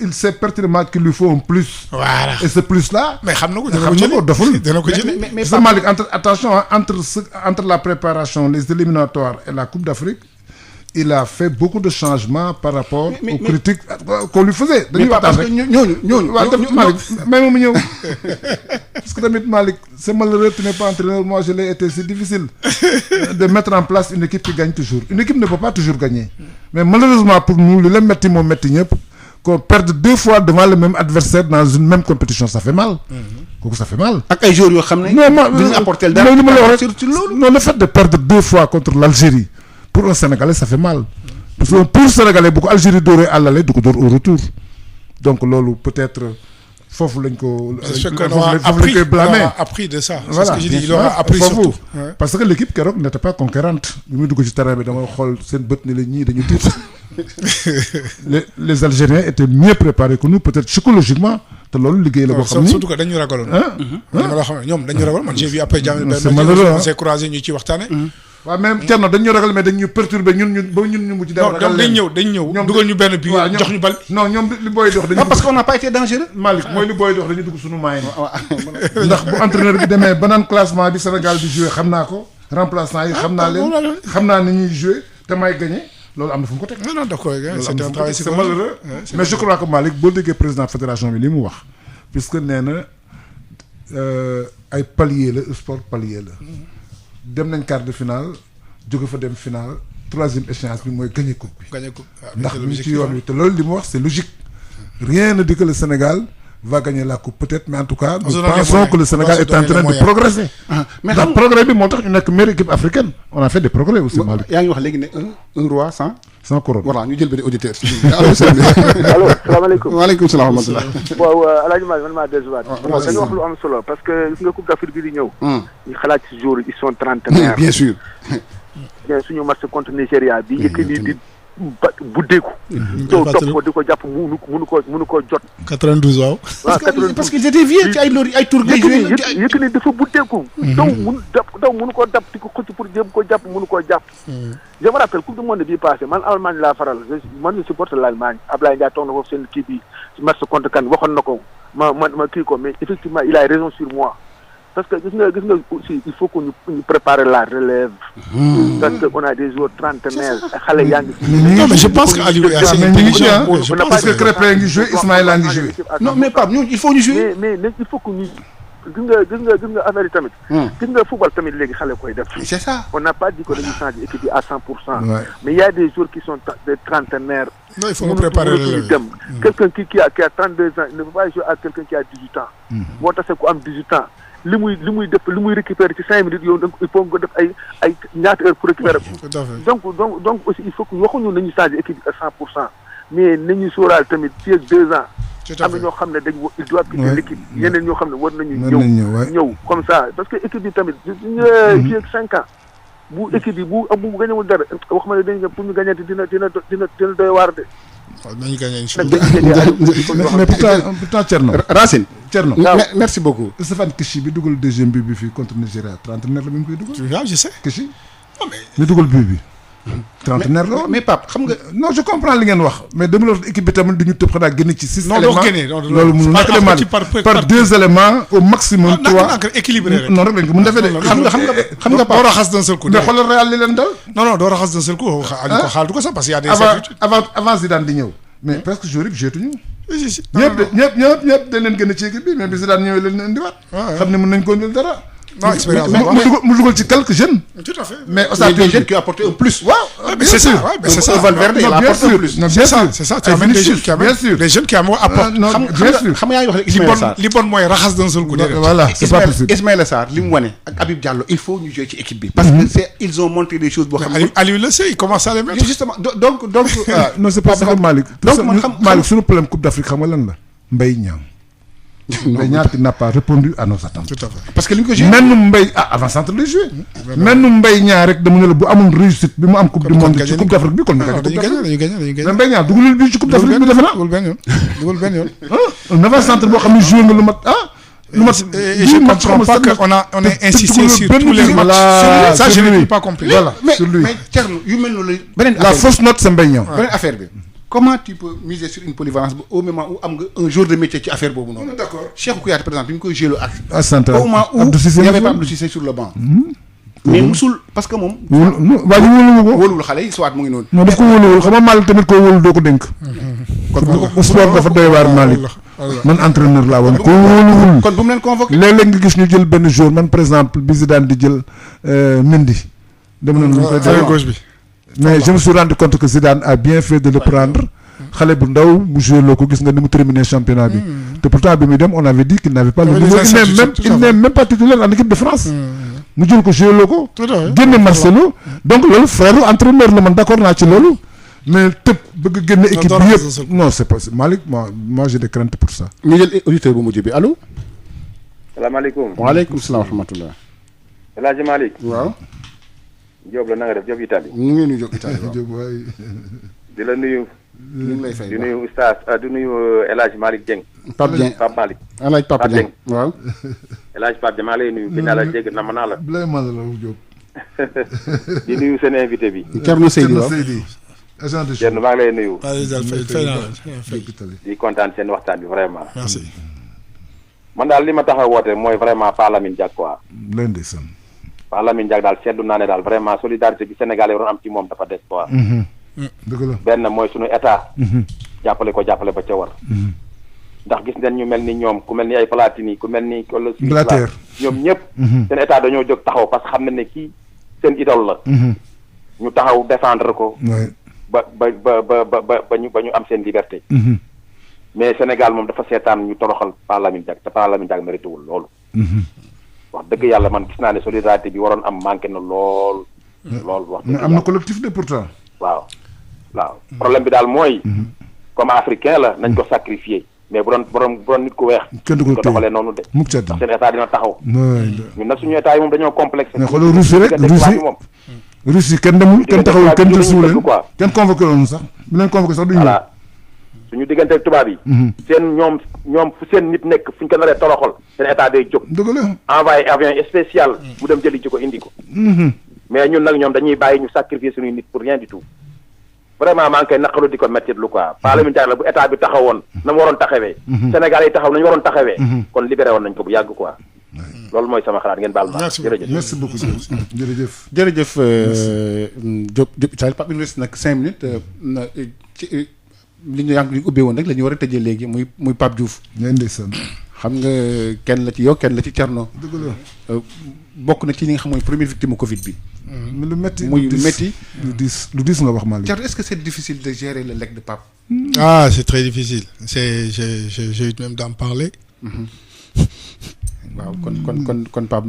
Il sait pertinemment qu'il lui faut un plus. Voilà. Et ce plus-là. Mais xam na ko mais Malick attention entre la préparation les éliminatoires et la Coupe d'Afrique il a fait beaucoup de changements par rapport aux critiques qu'on lui faisait. dañuy waxtaan rek ñooñu. waaw Malick may ma mu ñëw parce que tamit Malick c'est malheureux tu n'es pas entraîneur moi je l'ai été c'est difficile de mettre en place une équipe qui gagne toujours une équipe ne peut pas toujours gagner mais malheureusement pour nous li leen metti moom metti ñëpp qu'on perde 2 fois devant le même adversaire dans une même compétition ça fait mal. kooku ça fait mal. ak ay joueurs yoo xam ne. duñu apporter dara li ma la wax rek non le fait de perdre 2 fois contre l'Algérie pour un Sénégalais ça fait mal parce que pour Sénégalais bu ko Algérie dóoree àllale du ko dóor au retour donc loolu peut-être foofu lañ ko. foofu lañ koy blâmer appris de ça. voilà c'est ce que je dis il aura appris surtout. parce que l'équipe keroog n'était pas conquérante bi muy dugg ci terrain bi dama xool seen bët ni la ñii dañu tiit les Algériens étaient mieux préparés que nous peut-être psychologiquement te loolu liggéey la boo xam ni surtout que dañu ragaloon. li ma la xam ñoom dañu ragaloon man j'ai vu après jamono c'est malheureux on s'est croisé ñu ci waxtaane. waaw même Thierno dañu ragal mais dañu perturber ñun ñu mujj dem ragal dañ ñëw dugal ñu benn bi jox ñu bal non ñoom li booy dox dañu parce qu'on n'a pas été dangereux Malick mooy li booy dox dañu dugg suñu maay ndax bu entraîneur bi demee banaan classement bi Sénégal di jouer xam naa ko remplaçant yi xam naa leen xam naa ni ñuy jouer te may gagner loolu am na fu mu ko teg non d'accord c'est un travail c'est malheureux mais je crois que Malick boo déggee président fédération bi li mu wax puisque nee na ay palier la sport palier la dem nañ quart de finale jóge fa dem finale 3e échéance bi mooy gagner coupe bi ndax ñu ci yoon wi te loolu li mu wax c'est logique rien ne dit que le Sénégal va gagner la coupe peut-être mais en tout cas nous pensons que le Sénégal est en train de progresser ndax progrès bi moo tax ñu nekk meilleure équipe africaine on a fait des progrès aussi Malick yaa ngi wax léegi ne un roi sans couronne voilà ñu jël benn auditeur allo salaamaaleykum waaleykum salaam wa rahmatulah waaw Alaaji Malick man maa delluwaat dañu wax lu am solo parce que gis nga Coupe d'Afrique bi di ñëw ñu xalaat ci jour ils sont trentenaires bien sûr bien suñu match contre Nigéria bi Yékini di buddeeku toog topp ko di ko jàpp mënu ko jot 92 waaw parce qu'ils étaient vieux ci ay tour Yékini dafa buddeeku daw mënu ko dab di ko xëcc pour jéem ko jàpp mënu koo jàpp je me rappelle coupe du monde bii passé man Allemagne laa faral man je supporte l'Allemagne Ablaye Ndiaye toog na foofu seen kii bi match contre kan waxoon na ko ma kii ko mais effectivement il a raison sur moi parce que gis nga aussi il faut que ñu préparer la relève. parce que on a des joueurs trentenaires xale yaa ngi. non mais je pense que Aliou est assez intelligent. parce que Crépin ngi joué Ismaïla ngi joué. non mais Pape ñun il faut ñu jouer. mais il faut que ñu gis nga affaire yi tamit. gis nga football tamit léegi xale koy def. c'est ça. on n'a pas dit que dañuy changer équipe yi à 100%. Ouais. mais il y a des joueurs qui sont des trentenaires. non il faut préparer le dem quelqu'un qui a 32 ans il ne peut pas jouer à quelqu'un qui a 18 ans. boo tasee ku am 18 ans li muy récupérer ci 5 minutes yow donc il faut nga def ay ñaata heure pour récupérer ko. tout à fait. donc aussi il faut que waxuñu nañu changer équipe bi à 100%. mais nañu sóoraal tamit fii ak 2 ans. am na ñoo xam ne il doit quitter l'équipe ñeneen ñoo xam ne war nañu ñëw comme ça parce que équipe bi tamit fii ak 5 ans bu équipe bi bu gañewul dara wax ma ne dañu pour ñu gañati dina doy waar de. waaw nañu gagné incha allah. mais pourtant Thierno. Racine. Thierno. merci beaucoup. Stéphane Keshi bi dugal deuxième but bi fii contre Nigeria trentenaire la bi mu koy dugal. waaw je sais. Keshi. ñu dugal but bi. trentenaire la woon mais Pape xam nga. non je comprends li ngeen wax mais dama la équipe bi tamit du ñu tëb xanaa génne ci 6 éléments. non doo génne loolu mënul nekk par 2 éléments au maximum 3 nak équilibré rek. non rek lañ ko mën defee de. xam nga doo raxas d'un seul coup. mais xoolal Real li leen dal. non doo raxas d'un seul coup. xaalatu ko sax parce que y a des certitudes. avant Zidane di ñëw. mais presque joueur yi jeetuñu. ñëpp dañ leen gën a ci équipe bi mais bi Zidane ñëwee leen indiwaat. xam ne mën nañ ko indil dara. non expérience mu dugal ci quelques jeunes. tout à fait. mais des jeunes qui ont apporté un plus. waaw mais c'est ça mais c'est ça. Valverde il a apporté un plus. c'est ça tu amènes des jeunes qui amènent des jeunes qui apportent. xam nga yaa ngi wax Ismaïla Sarr li bon mooy raxas d'un seul coup. voilà c'est pas possible. Ismaïla Sarr li mu wane ak Habib Diallo il faut ñu jouer ci équipe bi. parce que ils ont montré des choses boo xam ne. Aliou le sait il commence à les mettre. justement donc. non c'est pas ça Malick. donc man Malick suñu problème Coupe d'Afrique xam nga lan la Mbaye Niang. Mbaye Niang qui n'a pas répondu à nos attentes. tout à fait parce que li ñu ko joué. menn Mbaye avant-centre lay joué. menn Mbaye Niang rek dama ne la bu amul réussite bi mu am coupe du monde ci coupe d'Afrique bi kon dañuy gagné mais Mbaye Niang dugalul bi ci coupe d'Afrique bi defe naa. dugal benn yoon. un avant-centre boo xam ne joué nga lu mat et je comprends pas qu'on a insisté sur tous les matchs. Ça je ne l'ai pas compris. voilà sur lui mais Thierno yu mel noonu la fausse note c'est Mbaye Niang. beneen affaire bi. comment tu peux miser sur une polyvalence au moment où am nga un jour de métier ci affaire boobu noonu. d'accord Cheikh Kouyaté par exemple bi ñu koy joué à central au moment où il y avait pas Abdou Cissé sur le banc. mais musul parce que moom. waa ji wóoluwu ko. wóoluwul xale yi soit mu ngi noonu. non daf ko wóoluwul xam nga Malick tamit koo wóolu doo ko dénk. kon sport dafa doy waar Malick. man entraîneur laa woon ko wóoluwul. kon bu mu leen convoqué. léeg-léeg nga gis ñu jël benn jour man par exemple bi Zidane di jël Mendy. dama ne gauche bi. mais je me suis rendu compte que Zidane a bien fait de le prendre. xale bu ndaw mu joué loo ko gis nga ni mu terminé championnat bi. te pourtant bi muy dem on avait dit qu'il n'avait pas le niveau. il n'est même pas titulaire en équipe de France. mu jël ko joué loo ko. génne Marcelo. donc loolu frère entraîneur la man d'accord naa ci loolu. mais tëb bëgg génne équipe bi yëpp non c'est pas Malick moi j'ai des craintes pour ça. ñu jël auditeur bu mujj bi allo. salaamaaleykum. waaleykum salaam wa rahmatullah. El Hadj Malick. waaw. Diop la na nga def Diop Italie. ñu ngi nuyu Diop Italie waaw. di la nuyu. ñu ngi lay fay di nuyu oustaz di nuyu El Hadj Malick Dieng. Pape Dieng Pape Malick. El Hadj Pape Dieng waaw. El Hadj Pape Dieng maa lay nuyu. maa la dégg na ma naa la. Blay Mandela Diop. di nuyu seen invité bi. Thierno Seydi waaw agent de Thierno maa ngi lay nuyu. di kontaan seen waxtaan bi vraiment. merci. man daal li ma tax a woote mooy vraiment Pa Lamine Diack quoi. leen di san. Pa Lamine Diack daal seddu naa ne daal vraiment solidarité bi Sénégal yi waroon am ci moom dafa des quoi. dëgg la benn mooy suñu état. jàppale ba ca war. ndax gis nañ ñu mel ni ñoom ku mel ni ay Platini ku mel ni. Blatter ñoom ñëpp. seen état dañoo jóg taxaw parce que xam na ne kii seen idole la. ñu taxaw défendre ko. ba ñu am seen liberté. mais Sénégal moom dafa seetaan ñu toroxal Pa Lamine Diack te Pa Lamine Diack mérité wul loolu. wax dëgg yàlla man gis naa ne solidarité bi waroon am manqué na lool. lool wax dëgg mais am na collectif de pourtant. waaw problème bi daal mooy. comme africain la nañ ko sacrifier mais bu doon nit ku weex. kenn du ko doxalee noonu de. mukk ca seen état dina taxaw. ñun nag suñu état yi moom dañoo complexe. mais xoolal Russie rek Russie kenn demul kenn taxawul kenn jël suñu leen kenn convoqué woon sax bu leen convoqué sax duñu voilà suñu diggante ak tubaab yi. seen ñoom fu seen nit nekk fu ñu ko naree toroxal seen état day jóg. dëgg la envoyé avion spécial mu dem jëli ci ko indi ko. mais ñun nag ñoom dañuy bàyyi ñu sacrifier suñuy nit pour rien du tout. vraiment maa ngi koy naqaru di ko métti lu quoi Pa Lamine Diack la bu état bi taxawoon na mu waroon taxawee. Sénégal yi taxaw nañu waroon taxawee. kon libéré woon nañ ko bu yàgg quoi. loolu mooy sama xalaat ngeen baal ma. jërëjëf merci beaucoup jërëjëf. jërëjëf Diop Italie Pape il reste nag 5 minutes ci li ñu yaa ngi ubbee woon rek la ñu war a tëjee léegi muy Pape Diouf. ndeysaan. xam nga kenn la ci yow kenn la ci Thierno. dëgg la. bokk na ci li nga xam mooy première victime Covid bi. lu métti muy lu métti. lu diis nga wax Malick. Thierno, est-ce que c'est difficile de gérer le legs de Pape? Ah, c'est très difficile. J'ai eu même d'en parler. waaw kon Pape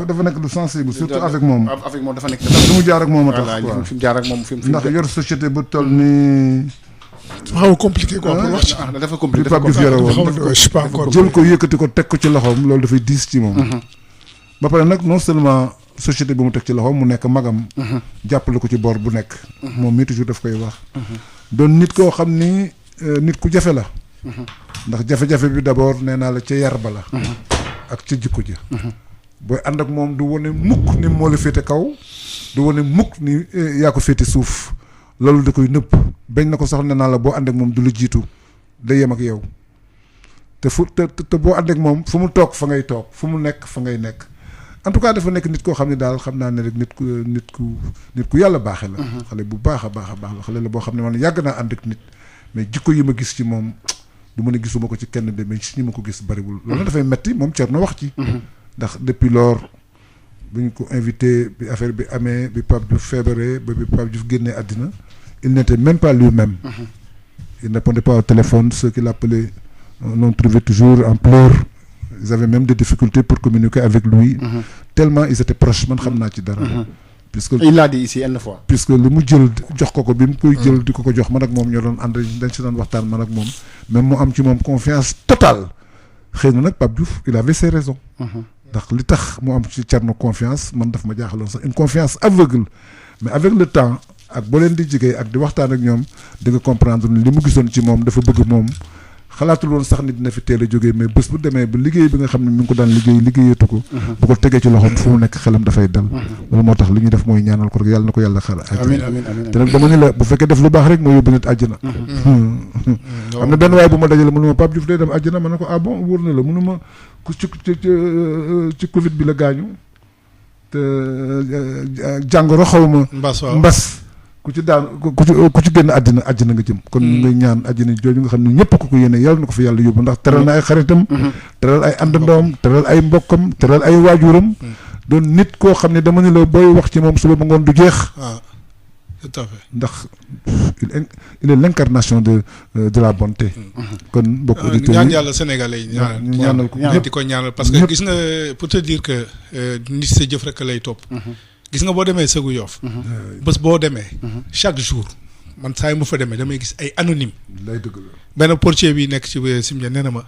dafa nekk lu sensible surtout avec moom. avec moom dafa nekk. ndax fi mu jaar ak moom a tax. voilà fi mu jaar ak moom fi mu. ndax yor société ba toll nii. xaw compliqué quoi pour wax ci. dafa compliqué Pape Diouf yore woon je suis pas encore. jël ko yëkkati ko teg ko ci loxoom loolu dafay diis ci moom. ba pare nag non seulement société bi mu teg ci loxoom mu nekk magam. jàppale ko ci bor bu nekk. moom mii toujours daf koy wax. doon nit koo xam ni nit ku jafe la. ndax jafe-jafe bi d'abord nee naa la ca yar ba la. ak ca jikko ja. booy ànd ak moom du wane mukk ni moo la féete kaw. du wane mukk ni yaa ko féete suuf. loolu da koy nëpp bañ na ko sax nee naa la boo ànd ak moom du la jiitu day yem ak yow te boo ànd ak moom fu mu toog fa ngay toog fu mu nekk fa ngay nekk en tout cas dafa nekk nit koo xam ne daal xam naa ne rek nit ku yàlla baaxe la. xale bu baax a baax la xale la boo xam ne man yàgg naa ànd ak nit mais jikko yi ma gis ci moom du ma ne gisuma ko ci kenn de mais si ñi ma ko gis bariwul. loolu dafay metti moom Thierno wax ci. ndax depuis lors bi ñu ko invité bi affaire bi amee bi Pape Diouf feebaree ba bi Pape Diouf génnee àddina il n'était même pas lui-même. Il ne répondait pas au téléphone, ceux qui l'appelaient l'ont trouvé toujours en pleurs. Ils avaient même des difficultés pour communiquer avec lui. Tellement ils étaient proches man xam naa ci dara. puisque il l'a dit ici une fois. puisque li mu jël jox ko bi mu koy jël di ko jox man ak moom ñoo doon ànd dañ si doon waxtaan man ak moom même mu am ci moom confiance totale xëy na nag Pape Diouf il avait ses raisons. ndax li tax mu am ci Thierno confiance man daf ma jaaxaloon sax une confiance aveugle mais avec le temps ak boo leen di jigéey ak di waxtaan ak ñoom di nga comprendre li mu gisoon ci moom dafa bëgg moom xalaatul woon sax ni dina fi teel a jógee mais bés bu demee ba liggéey bi nga xam ne mi ngi ko daan liggéeyatu ko. bu ko tegee ci loxoom fu mu nekk xelam dafay dal. loolu moo tax li ñuy def mooy ñaanal ko rek yàlla na ko yàlla xaar. amiin te nag dama ni la bu fekkee def lu baax rek moo yóbbu nit àjjana. am na benn waay bu ma dajale mënu ma Pape Diouf day dem àjjana ma ne ko ah bon wóor na la mënu ma ku ci Covid bi la gaañu te jàngoro xaw ma. mbas. ku ci daan ku ci génn àddina nga jëm. kon ñu ngay ñaan àddina jooju nga xam ne ñëpp ko yéene yàlla na ko fi yàlla yóbbu ndax teral na ay xaritam. teral ay àndandoom teral ay mbokkam teral ay waajuram. doon nit koo xam ne dama ne la booy wax ci moom suba ba ngoon du jeex. waaw tout à fait. ndax il est l'incarnation de la bonté. kon mbokk auditeurs yi ñaan yàlla sénégalais yi ñaanal ko di ko ñaanal parce que gis nga pour te dire que nit sa jëf rek lay topp. gis nga boo demee Segu Yoff bés boo demee chaque jour man saa yi mu fa demee damay gis ay anonyme lay dëgg la benn portier bi nekk ci Cimetière nee na ma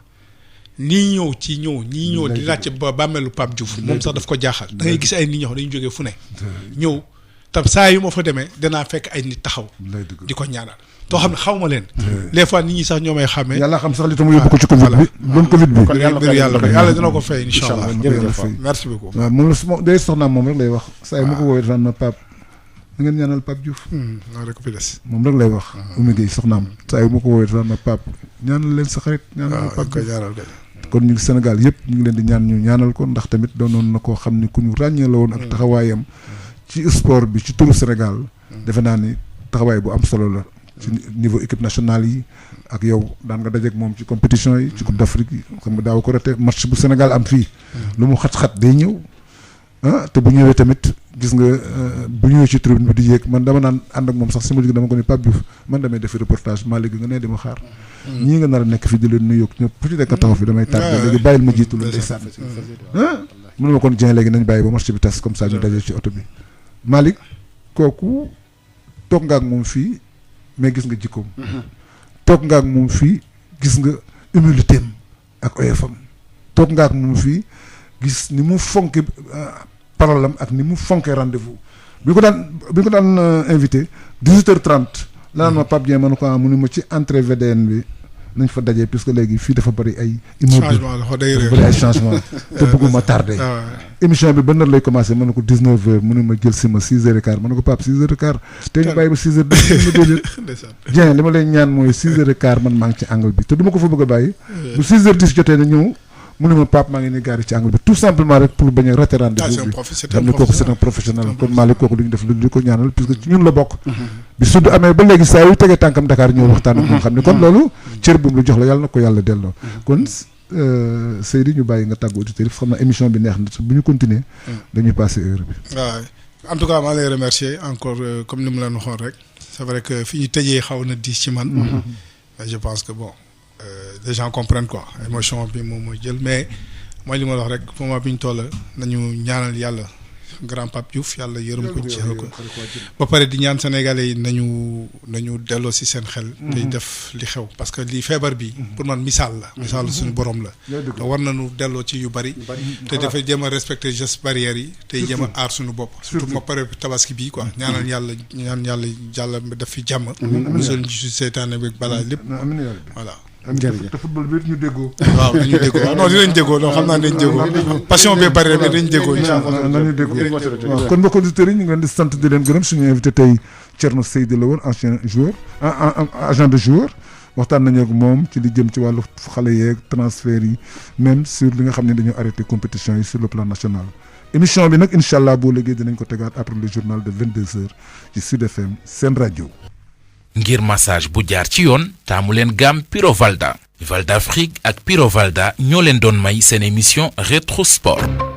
ñii ñëw di laajte ba bàmmeelu Pape Diouf moom sax daf ko jaaxal da ngay gis ay nit ñoo xam dañu jógee fu ne ñëw tam saa yu ma fa demee danaa fekk ay nit taxaw di ko ñaanal too xam ne xaw ma leen des fois nit ñi sax ñoo may xàmmee yàlla xam sax li tax mu yóbbu ko ci Covid bi doon Covid bi kon yàlla dina ko fay incha allah merci beaucoup waaw moom la su ma day soxnaam moom rek lay wax saa yi ma ko woowee daan na Pape na ngeen ñaanal Pape Diouf rek fi des moom rek lay wax Oumy Gueye soxnaam saa yi ma ko woowee daan na Pape ñaanal leen sa xarit ñaanal Pape Diouf kon ñu ngi Sénégal yëpp ñu ngi leen di ñaanal ko ndax tamit doonoon na koo xam ni ku ñu ràññee la woon ak taxawaayam ci sport bi ci turu Sénégal defe naa ni taxawaay bu am solo la ci niveau équipe nationale yi ak yow daan nga dajeek moom ci compétition yi ci Coupe d'Afrique yi xam nga daaw ko raté match bu Sénégal am fii lu mu xat-xat day ñëw te bu ñëwee tamit gis nga bu ñëwee ci tribune bi di yéeg man dama naan ànd ak moom sax si ma jóg dama ko ni Pape Diouf man damay defi reportage maa léegi nga nee dama xaar ñii nga nar a nekk fi di leen nuyoog ñëpp fu ci nekk taxaw fi damay tardé léegi bàyyil ma jiitu la ndeysaan mënu ma kon Dieng léegi nañ bàyyi ba match bi tas comme ça ñu dajee ci oto bi Malick kooku toog nga ak moom fii mais gis nga jikkoom toog nga ak moom fii gis nga humilité am ak oyofam toog nga ak moom fii gis ni mu fonke parolam ak ni mu fonke rendez-vous bi ko daan invité 18h30 la naan ma Pape Dieng ma ne ko mu ni ma ci entrée VDN bi nañ fa dajee puisque léegi fii dafa bëri ay immeuble dafa bëri ay changement te bëgguma tardé émission bi ban heure lay commencé ma ne ko 19h mu ne ma jël si ma 6h15 ma ne ko Pape 6h15 te ñu bàyyi ba 6h10 Dieng li ma lay ñaan mooy 6h15 man maa ngi ci angle bi te du ma ko fa bëgg a bàyyi bu 6h10 jotee na ñëw mu ne ma Pape maa ngi ne gaari ci angle bi tout simplement rek pour bañ a rater rendez-vous bi xam ne kooku c'est un professionnel kon Malick kooku lu ñu def lu di ko ñaanal puisque ci ñun la bokk bi sudd amee ba léegi saa yu tegee tànkam Dakar ñëw waxtaan ak moom xam ne kon loolu cër bu mu la jox la yàlla na ko yàlla delloo kon Seydi ñu bàyyi nga tàggu auditeurs yi xam na émission bi neex na bu ñu continuer dañuy passer heure bi waaw en tout cas maa lay remercier encore comme ni mu leen waxoon rek c'est vrai que fi ñu tëjee xaw na diis ci man mais je pense que bon les gens comprennent quoi émotion bi moom mooy jël mais mooy li ma wax rek moment bi ñu toll nañu ñaanal yàlla grand Pape Diouf yàlla yërëm ko ci ko ba pare di ñaan sénégalais yi nañu delloo si seen xel tey def li xew parce que lii feebar bi pour man misaal suñu borom la te war nañu delloo ci yu bari te dafay jéem a respecter gestes barrières yi tey jéem a aar suñu bopp surtout ma pare tabaski bii quoi ñaan yàlla def fi jàmm musul ci seytaane bi balaa lépp voilà jërëjëf te football bi ñu déggoo. waaw nañu déggoo non dinañ déggoo non xam naa dinañ déggoo passion bi bari mais dañ déggoo incha allah nañu déggoo waaw kon mbokk auditeurs yi ñu ngi leen di sant di leen gërëm suñu invité tey Thierno Seydi la woon ancien joueur agent de joueur waxtaan nañu ak moom ci li jëm ci wàllu xale yeeg transfert yi même sur li nga xam ne dañoo arrêté compétition yi sur le plan national. émission bi nag incha allah boo léegi dinañ ko tegaat après le journal de 22h ci Sud FM seen rajo. ngir massage bu jaar ci yoon taamu leen gamme Piro Valda Valda Afrique ak Piro Valda ñoo leen doon may seen émission Rétro Sport.